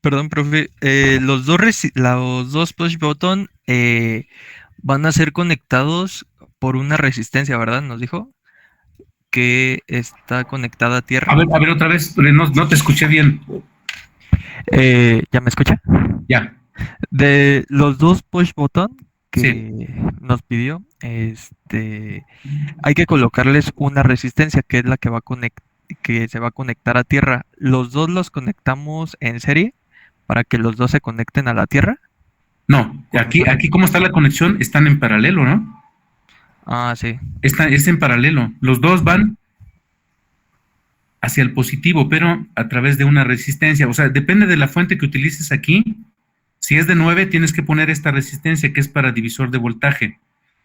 Perdón, profe. Los dos push button van a ser conectados por una resistencia, ¿verdad? Nos dijo que está conectada a tierra. A ver otra vez, no te escuché bien. ¿Ya me escucha? Ya. De los dos push button que Sí. nos pidió, hay que colocarles una resistencia que es la que que se va a conectar a tierra. ¿Los dos los conectamos en serie para que los dos se conecten a la tierra? No, aquí cómo está la conexión, están en paralelo, ¿no? Ah, sí. Es en paralelo. Los dos van hacia el positivo, pero a través de una resistencia. O sea, depende de la fuente que utilices aquí. Si es de 9, tienes que poner esta resistencia que es para divisor de voltaje.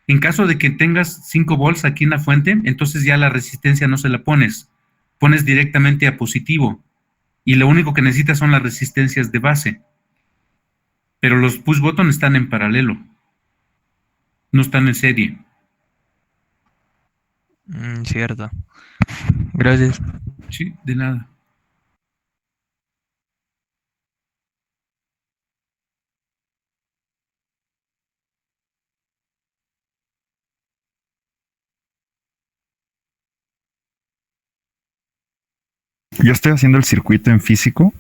En caso de que tengas 5 volts aquí en la fuente, entonces ya la resistencia no se la pones. Pones directamente a positivo. Y lo único que necesitas son las resistencias de base. Pero los push button están en paralelo. No están en serie. Cierto. Gracias. Sí, de nada. Yo estoy haciendo el circuito en físico,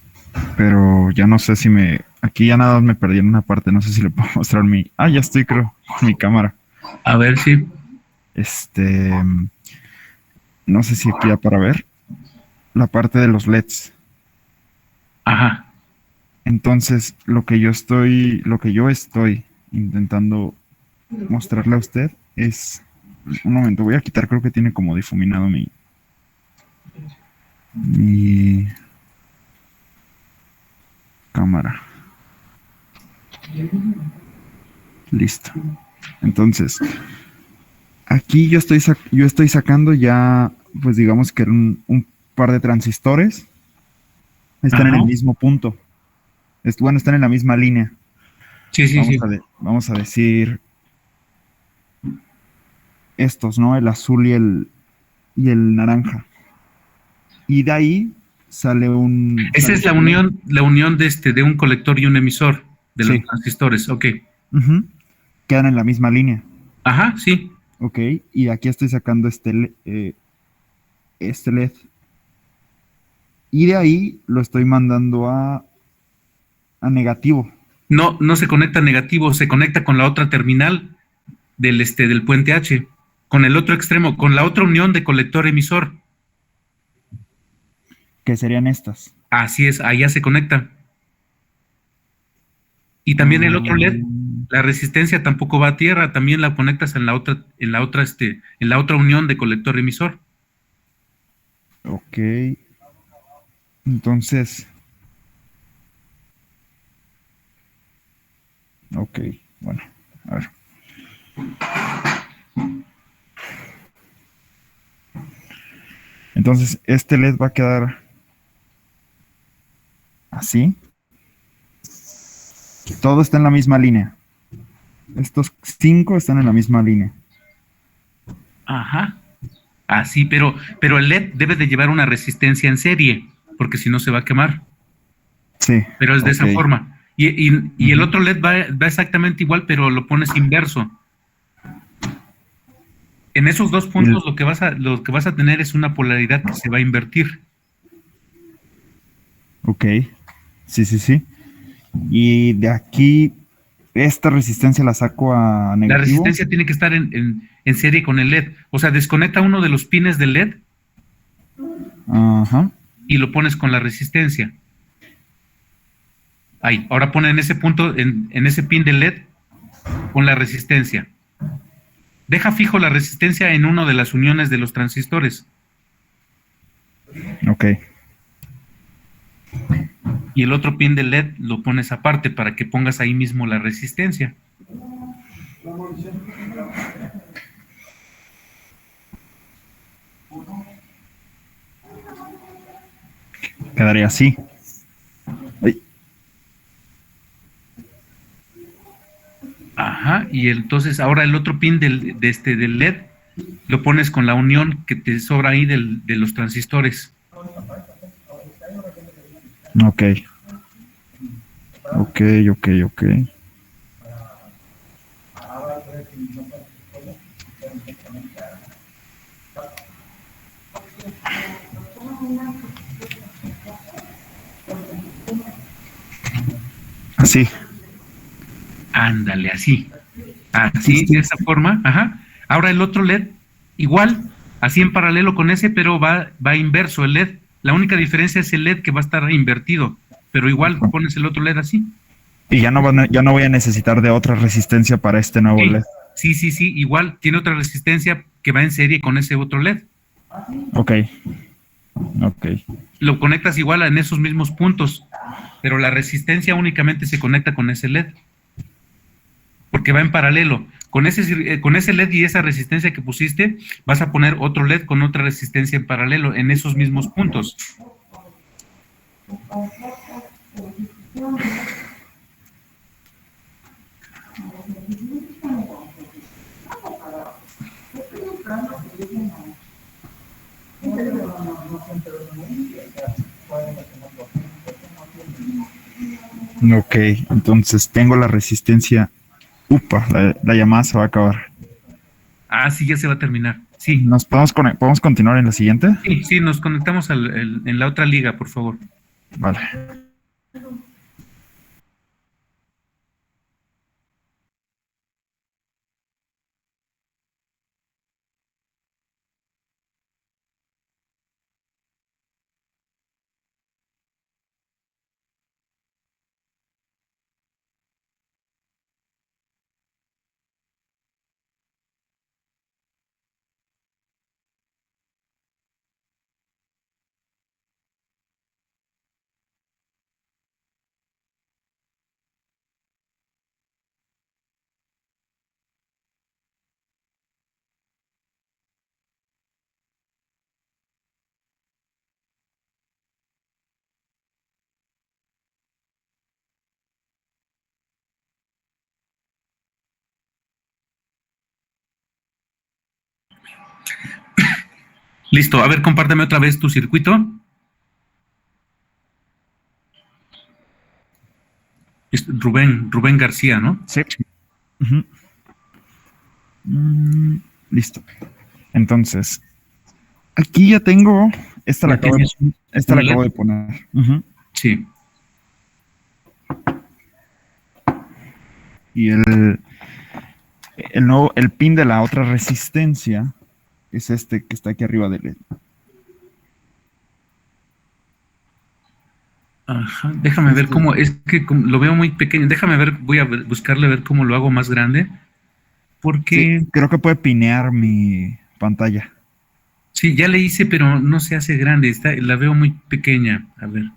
pero ya no sé si aquí ya nada más me perdí en una parte, no sé si le puedo mostrar ya estoy, creo, con mi cámara. A ver si... No sé si aquí ya para ver la parte de los LEDs. Ajá. Entonces, lo que yo estoy intentando mostrarle a usted es... Un momento, voy a quitar, creo que tiene como difuminado mi cámara. Listo. Entonces, aquí yo estoy sacando ya, pues digamos que un par de transistores. Están en el mismo punto. Están en la misma línea. Sí. Vamos a decir estos, ¿no? El azul y el naranja. Y de ahí sale Esa es la unión de un colector y un emisor de los transistores, ok. Quedan en la misma línea. Ajá, sí. Ok, y aquí estoy sacando este LED. Y de ahí lo estoy mandando a negativo. No se conecta a negativo, se conecta con la otra terminal del puente H, con el otro extremo, con la otra unión de colector emisor. Que serían estas. Así es, allá se conecta. Y también el otro LED, la resistencia tampoco va a tierra, también la conectas en la otra unión de colector emisor. Ok. Entonces. Ok, bueno, a ver. Entonces, este LED va a quedar así. Todo está en la misma línea. Estos 5 están en la misma línea. Ajá. Así, pero el LED debe de llevar una resistencia en serie, porque si no se va a quemar. Sí. Pero es de esa forma. Y el otro LED va exactamente igual, pero lo pones inverso. En esos dos puntos lo que vas a tener es una polaridad que se va a invertir. Ok. Sí. Y de aquí, esta resistencia la saco a negativo. La resistencia tiene que estar en serie con el LED. O sea, desconecta uno de los pines del LED. Ajá. Y lo pones con la resistencia. Ahí, ahora pone en ese punto, en ese pin del LED, con la resistencia. Deja fijo la resistencia en una de las uniones de los transistores. Ok. Y el otro pin del LED lo pones aparte para que pongas ahí mismo la resistencia. Quedaría así. Ay. Ajá, y entonces ahora el otro pin del LED lo pones con la unión que te sobra ahí de los transistores. Ok. Ok, ok, ok. Así. Ándale, así. Sí, Así, sí. de esa forma. Ajá. Ahora el otro LED, igual, así en paralelo con ese, pero va inverso el LED. La única diferencia es el LED que va a estar invertido, pero igual pones el otro LED así. Y ya no voy a necesitar de otra resistencia para este nuevo LED. Sí, igual tiene otra resistencia que va en serie con ese otro LED. Ok. Ok. Lo conectas igual en esos mismos puntos, pero la resistencia únicamente se conecta con ese LED, porque va en paralelo. Con ese LED y esa resistencia que pusiste, vas a poner otro LED con otra resistencia en paralelo en esos mismos puntos. Ok, entonces tengo la resistencia. Upa, la llamada se va a acabar. Sí, ya se va a terminar. Sí. ¿Podemos continuar en la siguiente? Sí, nos conectamos en la otra liga, por favor. Vale. Listo, a ver, compárteme otra vez tu circuito. Es Rubén García, ¿no? Sí. Uh-huh. Listo. Entonces, aquí ya tengo. Esta la acabo de poner. Uh-huh. Sí. Y el pin de la otra resistencia es este que está aquí arriba del LED. Ajá, déjame ver cómo, es que lo veo muy pequeño. Déjame ver, voy a buscarle a ver cómo lo hago más grande. Porque. Sí, creo que puede pinear mi pantalla. Sí, ya le hice, pero no se hace grande. La veo muy pequeña. A ver.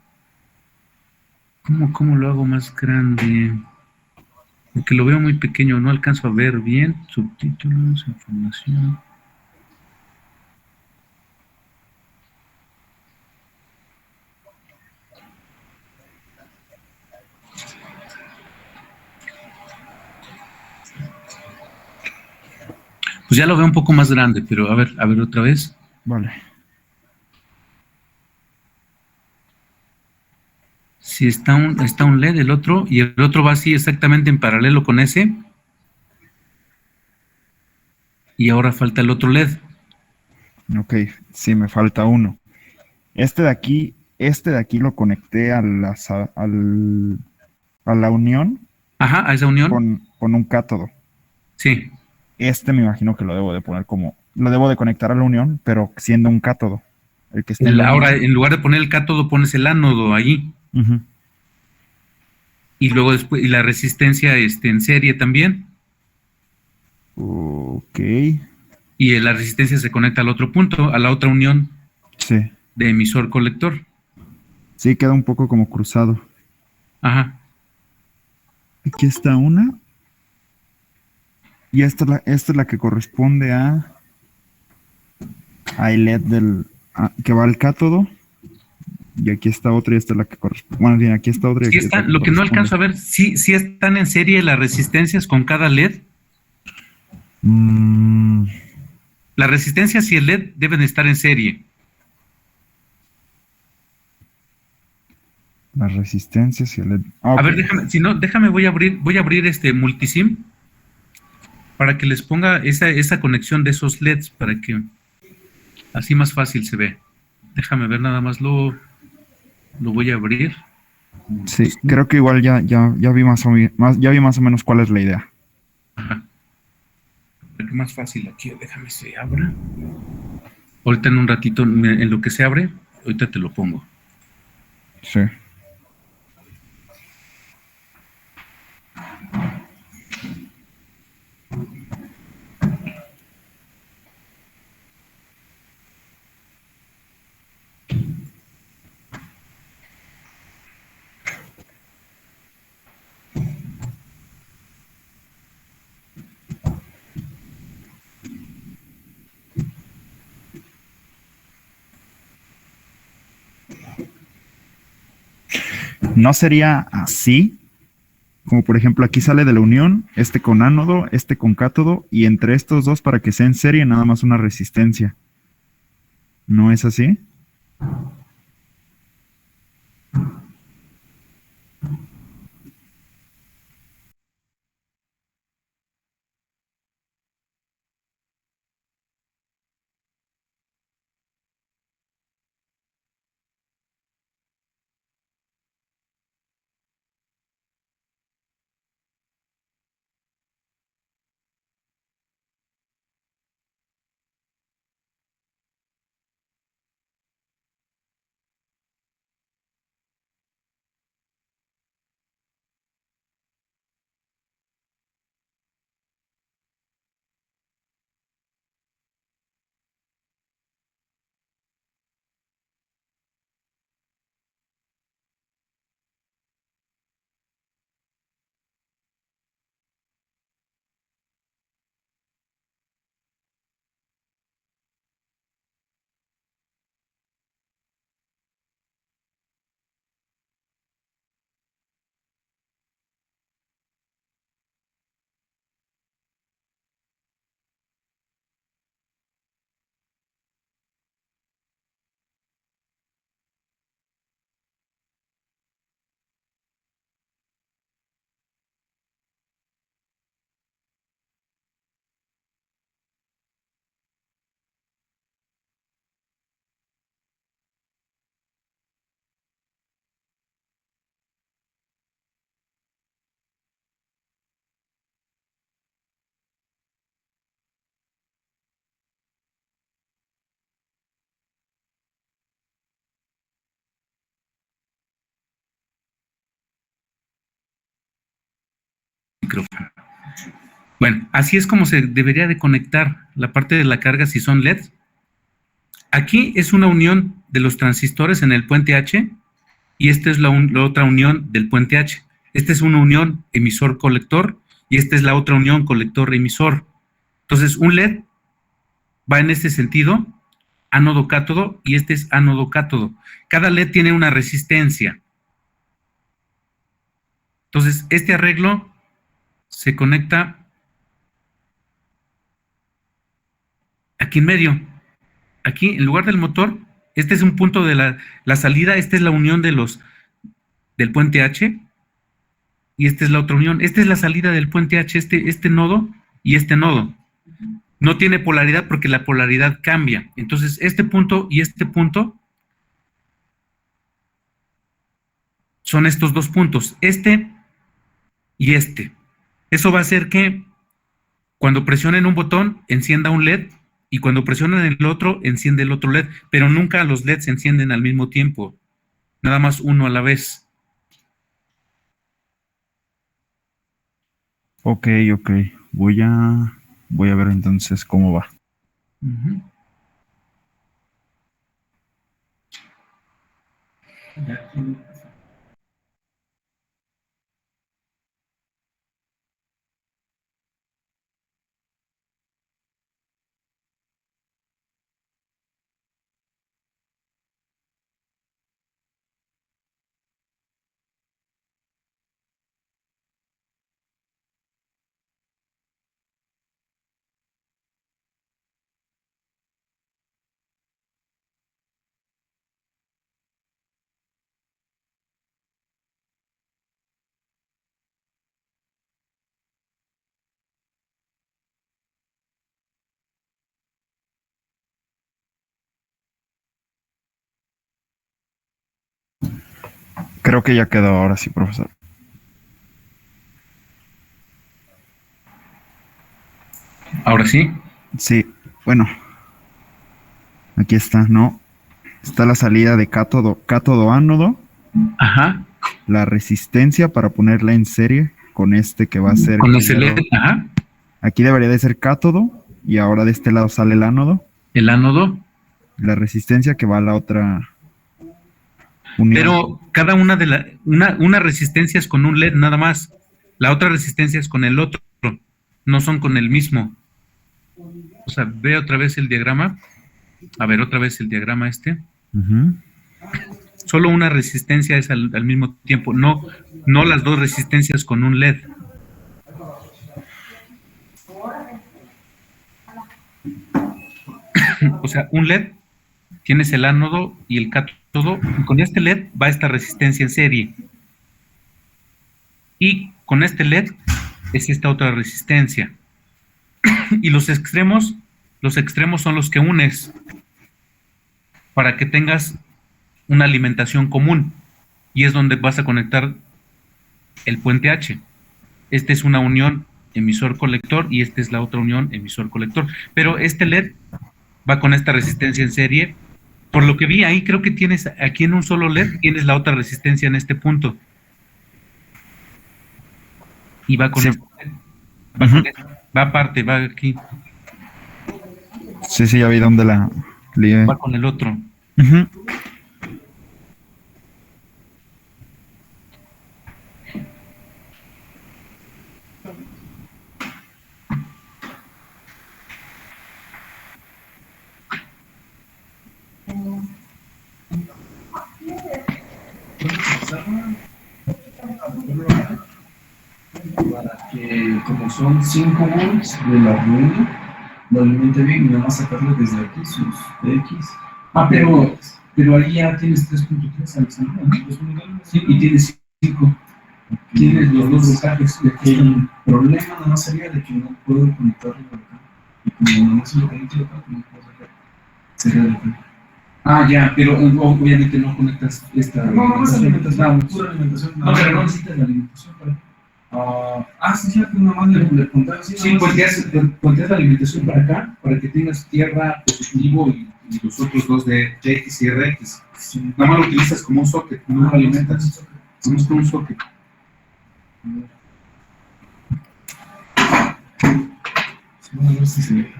¿Cómo lo hago más grande? Porque lo veo muy pequeño, no alcanzo a ver bien. Subtítulos, información. Pues ya lo veo un poco más grande, pero a ver otra vez. Vale. Si está un LED el otro, y el otro va así exactamente en paralelo con ese. Y ahora falta el otro LED. Ok, sí, me falta uno. Este de aquí lo conecté a la unión. Ajá, a esa unión. Con un cátodo. Sí. Me imagino que lo debo de poner lo debo de conectar a la unión, pero siendo un cátodo. El que esté Ahora, en lugar de poner el cátodo, pones el ánodo allí. Uh-huh. Y luego después, y la resistencia en serie también. Ok. Y la resistencia se conecta al otro punto, a la otra unión. Sí. De emisor colector. Sí, queda un poco como cruzado. Ajá. Aquí está una. Y esta es la que corresponde a el LED que va al cátodo. Y aquí está otra y esta es la que corresponde. Bueno, bien, aquí está otra. Y Sí lo que no alcanzo a ver, sí están en serie las resistencias con cada LED. Las resistencias y el LED deben estar en serie. Las resistencias y el LED. A Ok. ver, déjame, si no, déjame, voy a abrir este multisim para que les ponga esa conexión de esos LEDs para que así más fácil se ve. Déjame ver nada más, lo voy a abrir. Sí, creo que igual ya vi ya vi más o menos cuál es la idea. Ajá. Para que más fácil aquí, déjame se abra. Ahorita en un ratito, en lo que se abre, ahorita te lo pongo. Sí. ¿No sería así? Como por ejemplo, aquí sale de la unión, este con ánodo, este con cátodo, y entre estos dos, para que sea en serie, nada más una resistencia. ¿No es así? Micrófono. Bueno, así es como se debería de conectar la parte de la carga si son LEDs. Aquí es una unión de los transistores en el puente H y esta es la otra unión del puente H. Esta es una unión emisor-colector y esta es la otra unión colector-emisor. Entonces, un LED va en este sentido, ánodo-cátodo, y este es ánodo-cátodo. Cada LED tiene una resistencia. Entonces, este arreglo se conecta aquí en medio. Aquí, en lugar del motor, este es un punto de la salida, esta es la unión del puente H, y esta es la otra unión. Esta es la salida del puente H, este nodo y este nodo. No tiene polaridad porque la polaridad cambia. Entonces, este punto y este punto son estos dos puntos, este y este. Eso va a hacer que cuando presionen un botón, encienda un LED y cuando presionen el otro, enciende el otro LED, pero nunca los LEDs se encienden al mismo tiempo, nada más uno a la vez. Ok, ok. Voy a ver entonces cómo va. Uh-huh. Creo que ya quedó ahora sí, profesor. Ahora sí. Sí, bueno, aquí está, ¿no? Está la salida de cátodo ánodo, Ajá. la resistencia para ponerla en serie con este que va a ser Con ese LED, primero. ajá. Aquí debería de ser cátodo y ahora de este lado sale el ánodo, El ánodo. la resistencia que va a la otra unión. Pero cada una de una resistencia es con un LED nada más. La otra resistencia es con el otro. No son con el mismo. O sea, ve otra vez el diagrama. A ver, otra vez el diagrama este. Ujú. Solo una resistencia es al mismo tiempo. No las dos resistencias con un LED. O sea, un LED tienes el ánodo y el cátodo. Y con este LED va esta resistencia en serie. Y con este LED es esta otra resistencia. Y los extremos son los que unes para que tengas una alimentación común. Y es donde vas a conectar el puente H. Esta es una unión emisor-colector y esta es la otra unión emisor-colector. Pero este LED va con esta resistencia en serie. Por lo que vi ahí, creo que tienes aquí en un solo LED, tienes la otra resistencia en este punto. Y va con Sí. este LED. Va, con este, va aparte, va aquí, Sí, ya vi dónde la lié. va con el otro. Ujú. Para que, como son 5 volts de la rueda, lo alimente bien y nada más sacarle desde aquí sus X. Pero ahí ya tienes 3.3, Alexandra, ¿no? Sí, y tienes 5. Tienes los dos voltajes. Y aquí el problema nada más sería de que no puedo conectarlo acá. Y como nada más lo conecto acá, no puedo sacar. Sería de acá. Ah, ya, pero obviamente no conectas esta. No alimentas nada, pura alimentación. No, pero no necesitas la alimentación para. Sí, cierto, nada más le contaba. Sí, volteas la alimentación para acá, para que tengas tierra positivo y los otros dos de X y RX. Sí. Nada más lo utilizas como un socket, no lo alimentas. Vamos con un socket. Vamos a ver si se ve.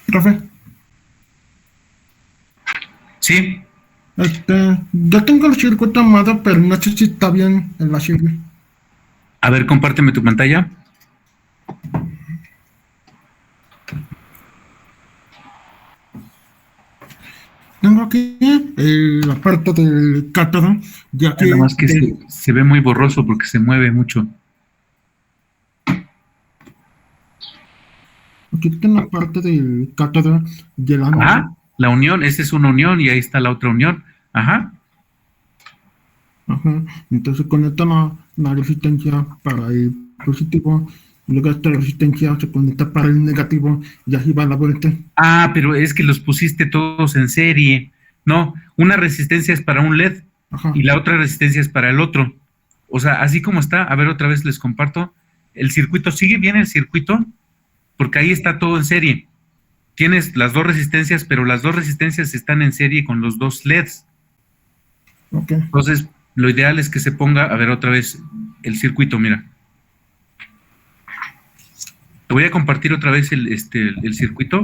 Profe, Sí, yo tengo el circuito armado, pero no sé si está bien en la serie. a ver, compárteme tu pantalla. Tengo aquí la parte del cátodo, ya que Nada más que se ve muy borroso porque se mueve mucho. aquí tengo la parte del cátodo del ánodo. Ajá, la unión, esa es una unión y ahí está la otra unión. Ajá. Ajá. Entonces conecta la resistencia para el positivo, luego esta resistencia se conecta para el negativo y así va la vuelta. Ah, pero es que los pusiste todos en serie. No, una resistencia es para un LED Ajá. y la otra resistencia es para el otro. O sea, así como está, a ver, otra vez les comparto. El circuito, sigue bien el circuito, porque ahí está todo en serie. Tienes las dos resistencias, pero las dos resistencias están en serie con los dos LEDs. Ok. Entonces, lo ideal es que se ponga, a ver, otra vez el circuito, mira. Te voy a compartir otra vez el circuito.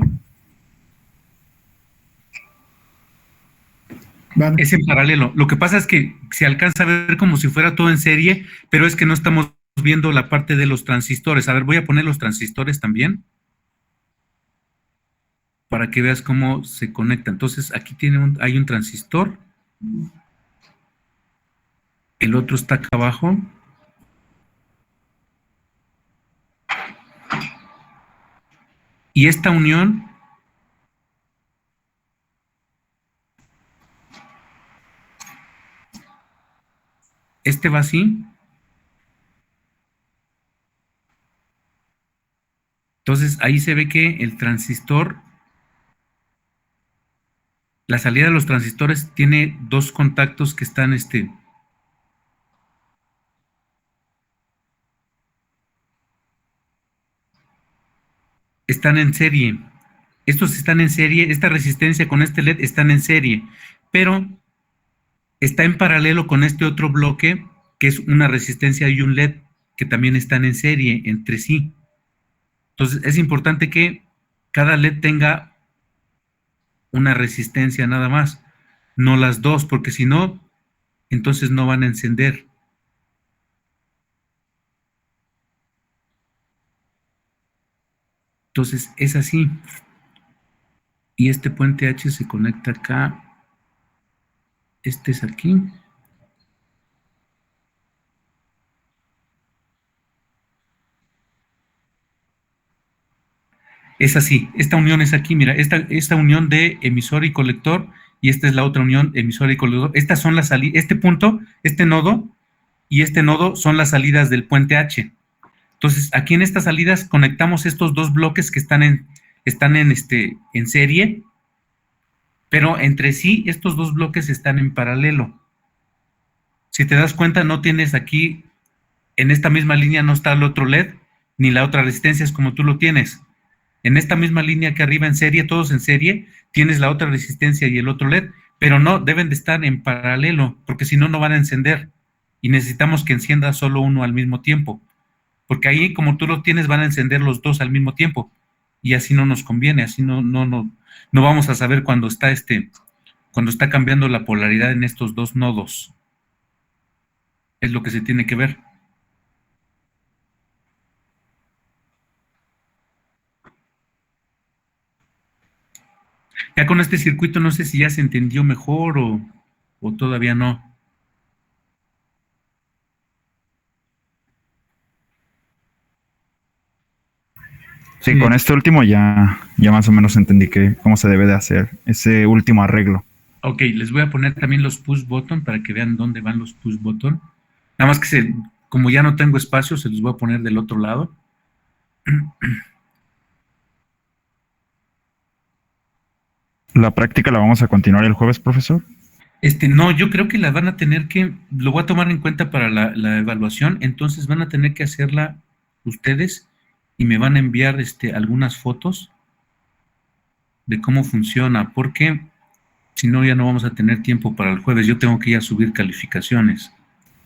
Vale. Es en paralelo. Lo que pasa es que se alcanza a ver como si fuera todo en serie, pero es que no estamos viendo la parte de los transistores. A ver, voy a poner los transistores también para que veas cómo se conecta. Entonces, aquí hay un transistor. El otro está acá abajo. Y esta unión va así. Entonces, ahí se ve que el transistor la salida de los transistores tiene dos contactos que están están en serie. Estos están en serie, esta resistencia con este LED están en serie, pero está en paralelo con este otro bloque, que es una resistencia y un LED, que también están en serie entre sí. Entonces, es importante que cada LED tenga una resistencia nada más, no las dos, porque si no, entonces no van a encender. Entonces, es así. Y este puente H se conecta acá. Este es aquí. Es así. Esta unión es aquí. Mira, esta unión de emisor y colector, y esta es la otra unión, emisor y colector. Estas son las salidas. Este punto, este nodo y este nodo son las salidas del puente H. Entonces, aquí en estas salidas conectamos estos dos bloques que están en serie, pero entre sí estos dos bloques están en paralelo. Si te das cuenta, no tienes aquí, en esta misma línea no está el otro LED, ni la otra resistencia, es como tú lo tienes. En esta misma línea que arriba en serie, todos en serie, tienes la otra resistencia y el otro LED, pero no, deben de estar en paralelo, porque si no, no van a encender. Y necesitamos que encienda solo uno al mismo tiempo. Porque ahí, como tú lo tienes, van a encender los dos al mismo tiempo. Y así no nos conviene, así no vamos a saber cuando está cambiando la polaridad en estos dos nodos. Es lo que se tiene que ver. Ya con este circuito no sé si ya se entendió mejor o todavía no. Sí, con este último ya más o menos entendí cómo se debe de hacer ese último arreglo. Ok, les voy a poner también los push button para que vean dónde van los push button. Nada más que como ya no tengo espacio, se los voy a poner del otro lado. ¿La práctica la vamos a continuar el jueves, profesor? No, yo creo que la van a tener que, lo voy a tomar en cuenta para la evaluación, entonces van a tener que hacerla ustedes y me van a enviar algunas fotos de cómo funciona, porque si no ya no vamos a tener tiempo para el jueves, yo tengo que ir a subir calificaciones.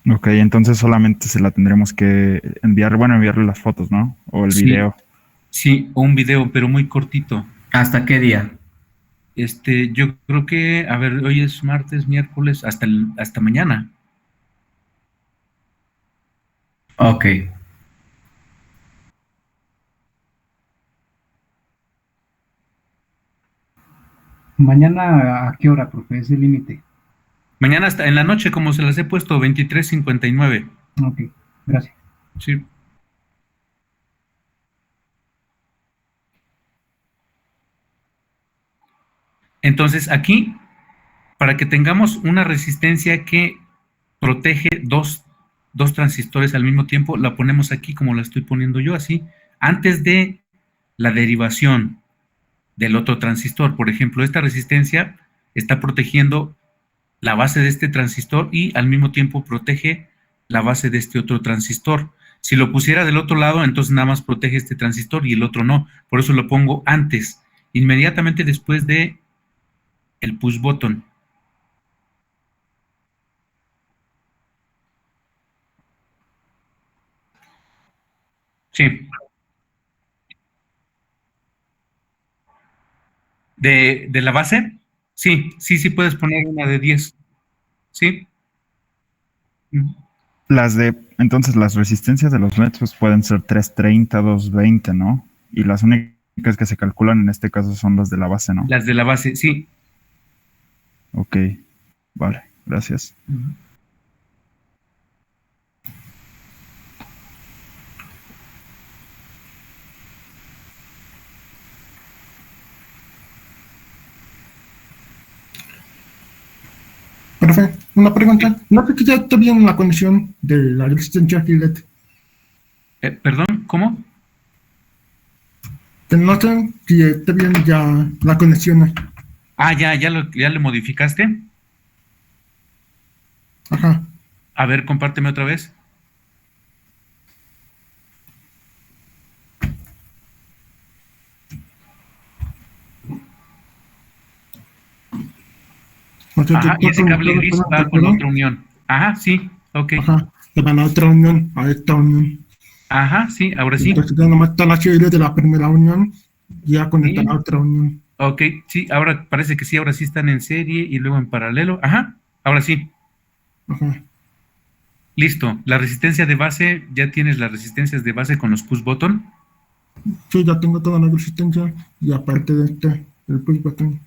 Ok, entonces solamente se la tendremos que enviarle las fotos, ¿no? O el video. Sí, o un video, pero muy cortito. ¿Hasta qué día? Yo creo que, a ver, hoy es martes, miércoles, hasta mañana. Ok. ¿Mañana a qué hora, profe? Es el límite. Mañana hasta en la noche, como se las he puesto, 23:59. Ok, gracias. Sí. Entonces, aquí, para que tengamos una resistencia que protege dos transistores al mismo tiempo, la ponemos aquí como la estoy poniendo yo, así, antes de la derivación del otro transistor. Por ejemplo, esta resistencia está protegiendo la base de este transistor y al mismo tiempo protege la base de este otro transistor. Si lo pusiera del otro lado, entonces nada más protege este transistor y el otro no. Por eso lo pongo antes, inmediatamente después de el push button. Sí. ¿De la base? Sí, puedes poner una de 10. ¿Sí? Entonces las resistencias de los LEDs pues, pueden ser 330, 220, ¿no? Y las únicas que se calculan en este caso son las de la base, ¿no? Las de la base, sí. Ok, vale, gracias. Profe, una pregunta. ¿No sé si ya está bien la conexión de la resistencia LED? ¿Perdón? ¿Cómo? Que no sé si está bien ya la conexión. Ah, ya le modificaste. Ajá. A ver, compárteme otra vez. Ajá, y ese cable gris va con otra unión. Ajá, sí, ok. Ajá, le van a otra unión, a esta unión. Ajá, sí, ahora sí. Entonces ya nomás está la serie de la primera unión, ya conecta Sí. la otra unión. Ok, sí, ahora parece que sí, ahora sí están en serie y luego en paralelo. Ajá, ahora sí. Ajá. Listo. La resistencia de base, ya tienes las resistencias de base con los push button. Sí, ya tengo toda la resistencia y aparte de el push button.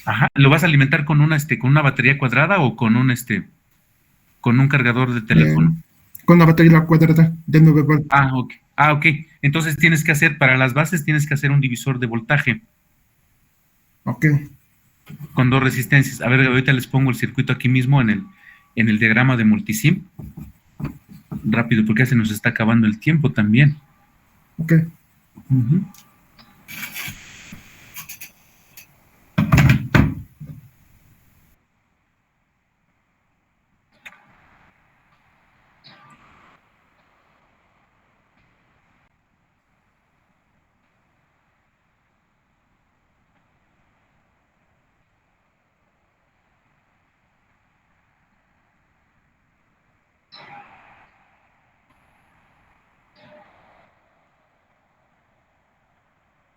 Ajá. ¿Lo vas a alimentar con una batería cuadrada o con con un cargador de teléfono? Con la batería cuadrada de 9 volts. Ah, ok. Ah, ok. Entonces tienes que hacer, para las bases tienes que hacer un divisor de voltaje. Ok. Con 2 resistencias. A ver, ahorita les pongo el circuito aquí mismo en el diagrama de multisim. Rápido, porque ya se nos está acabando el tiempo también. Ok. Ujú.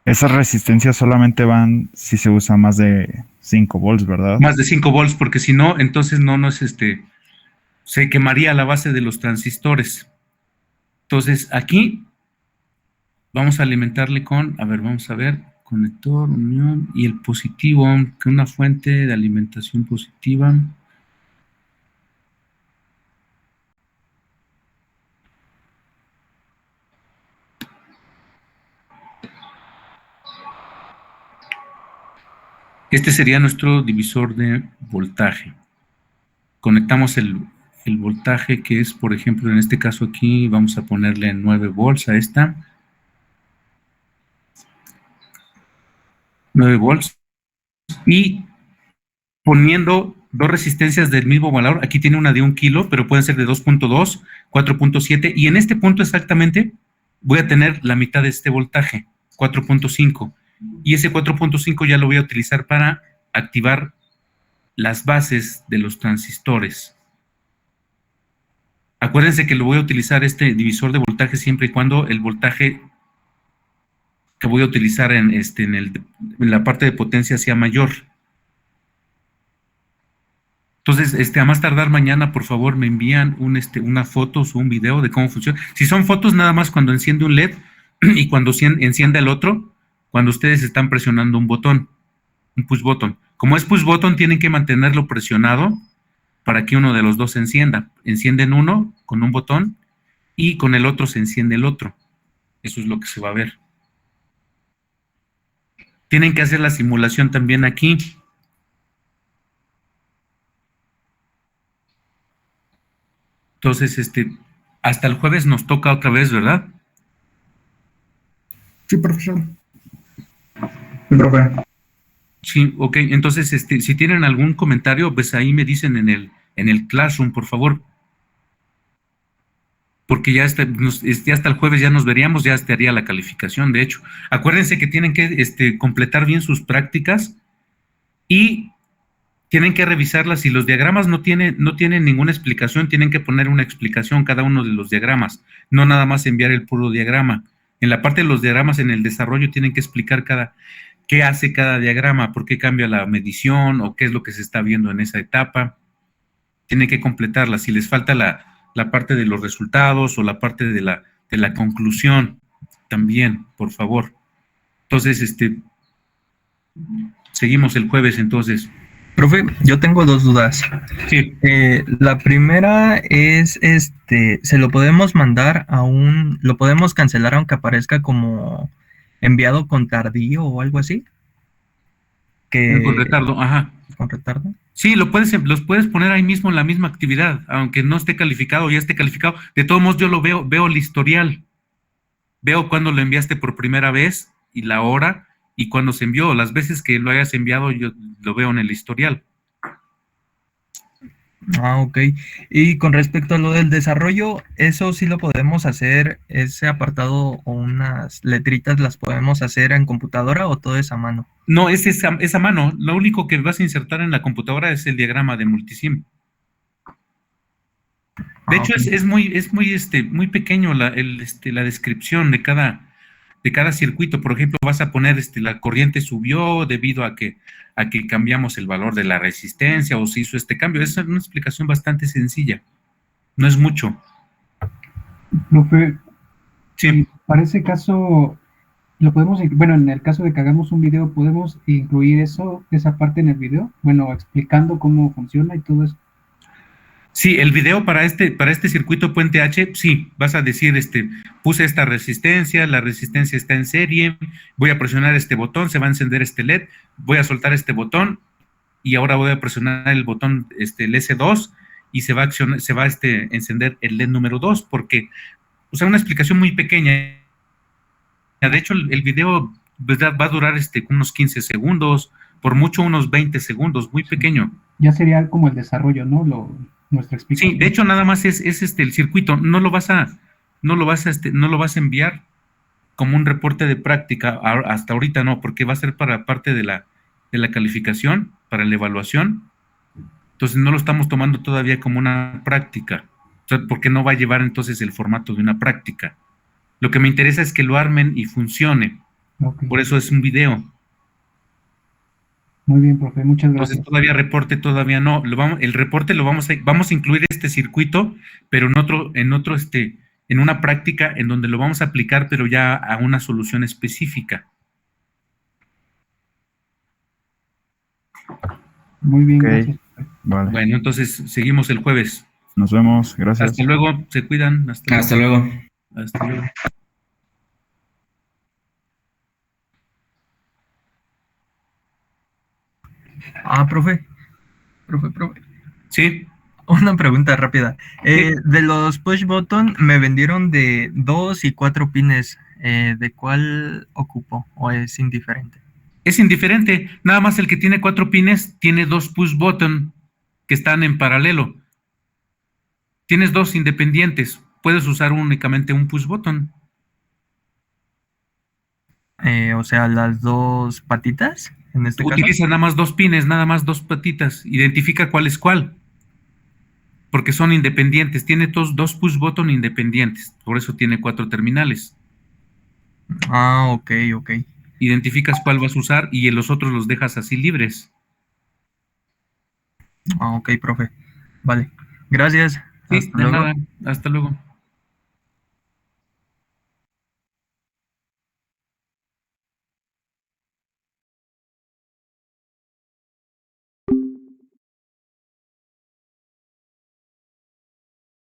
Esas resistencias solamente van si se usa más de 5 volts, ¿verdad? Más de 5 volts, porque si no, entonces no es se quemaría la base de los transistores. Entonces, aquí vamos a alimentarle a ver, vamos a ver, conector, unión y el positivo, que una fuente de alimentación positiva. Este sería nuestro divisor de voltaje. Conectamos el voltaje que es, por ejemplo, en este caso aquí, vamos a ponerle 9 volts a esta. 9 volts. Y poniendo 2 resistencias del mismo valor, aquí tiene una de 1 kilo, pero pueden ser de 2.2, 4.7, y en este punto exactamente voy a tener la mitad de este voltaje, 4.5, y ese 4.5 ya lo voy a utilizar para activar las bases de los transistores. Acuérdense que lo voy a utilizar este divisor de voltaje siempre y cuando el voltaje que voy a utilizar en la parte de potencia sea mayor. Entonces, a más tardar mañana, por favor, me envían una foto o un video de cómo funciona. Si son fotos, nada más cuando enciende un LED y cuando enciende el otro, cuando ustedes están presionando un botón, un push button. Como es push button, tienen que mantenerlo presionado para que uno de los dos se encienda. Encienden uno con un botón y con el otro se enciende el otro. Eso es lo que se va a ver. Tienen que hacer la simulación también aquí. Entonces, hasta el jueves nos toca otra vez, ¿verdad? Sí, profesor. Sí, profe. Sí, ok. Entonces, si tienen algún comentario, pues ahí me dicen en el Classroom, por favor. Porque ya hasta el jueves ya nos veríamos, ya estaría la calificación, de hecho. Acuérdense que tienen que completar bien sus prácticas y tienen que revisarlas. Si los diagramas no tienen ninguna explicación, tienen que poner una explicación cada uno de los diagramas, no nada más enviar el puro diagrama. En la parte de los diagramas, en el desarrollo, tienen que explicar qué hace cada diagrama, por qué cambia la medición o qué es lo que se está viendo en esa etapa. Tienen que completarla. Si les falta la parte de los resultados o la parte de la conclusión, también, por favor. Entonces, seguimos el jueves, entonces. Profe, yo tengo 2 dudas. Sí. La primera es, ¿se lo podemos mandar lo podemos cancelar aunque aparezca como enviado con tardío o algo así? Con retardo, ajá. ¿Con retardo? Sí, los puedes poner ahí mismo en la misma actividad, aunque no esté calificado o ya esté calificado. De todos modos, yo lo veo el historial. Veo cuándo lo enviaste por primera vez y la hora, y cuándo se envió. Las veces que lo hayas enviado yo lo veo en el historial. Ah, ok. Y con respecto a lo del desarrollo, eso sí lo podemos hacer, ese apartado o unas letritas las podemos hacer en computadora o todo es a mano. No, es a mano. Lo único que vas a insertar en la computadora es el diagrama de multisim. De hecho, ok. es muy pequeño la descripción de cada circuito. Por ejemplo, vas a poner la corriente subió debido a que cambiamos el valor de la resistencia o se hizo este cambio. Es una explicación bastante sencilla. No es mucho. Profe, Sí. para ese caso, lo podemos, bueno, en el caso de que hagamos un video, ¿podemos incluir esa parte en el video? Bueno, explicando cómo funciona y todo eso. Sí, el video para este circuito puente H, sí, vas a decir, puse esta resistencia, la resistencia está en serie, voy a presionar este botón, se va a encender este LED, voy a soltar este botón, y ahora voy a presionar el botón, el S2, y se va a encender el LED número 2, porque, o sea, una explicación muy pequeña. De hecho, el video va a durar unos 15 segundos, por mucho unos 20 segundos, muy pequeño. Ya sería como el desarrollo, ¿no? Nuestra explicación. Sí, de hecho nada más es el circuito, no lo vas a enviar como un reporte de práctica, hasta ahorita no, porque va a ser para parte de la calificación, para la evaluación. Entonces no lo estamos tomando todavía como una práctica, o sea, porque no va a llevar entonces el formato de una práctica. Lo que me interesa es que lo armen y funcione. Okay. Por eso es un video. Muy bien, profe, muchas gracias. Entonces todavía reporte, todavía no. El reporte vamos a incluir este circuito, pero en una práctica en donde lo vamos a aplicar, pero ya a una solución específica. Muy bien, Ok, gracias. vale. Bueno, entonces seguimos el jueves. Nos vemos, gracias. Hasta luego, se cuidan. Hasta luego. Hasta luego. Ah, profe. Sí. Una pregunta rápida. De los push button me vendieron de 2 y 4 pines. ¿De cuál ocupo o es indiferente? Es indiferente. Nada más el que tiene 4 pines tiene 2 push button que están en paralelo. Tienes 2 independientes. Puedes usar únicamente un push button. O sea, las 2 patitas, en este caso. Utiliza nada más 2 pines, nada más 2 patitas. Identifica cuál es cuál. Porque son independientes. Tiene 2 push button independientes. Por eso tiene 4 terminales. Ah, ok. Identificas cuál vas a usar y los otros los dejas así libres. Ah, ok, profe. Vale. Gracias. Sí, Hasta de luego. nada. Hasta luego.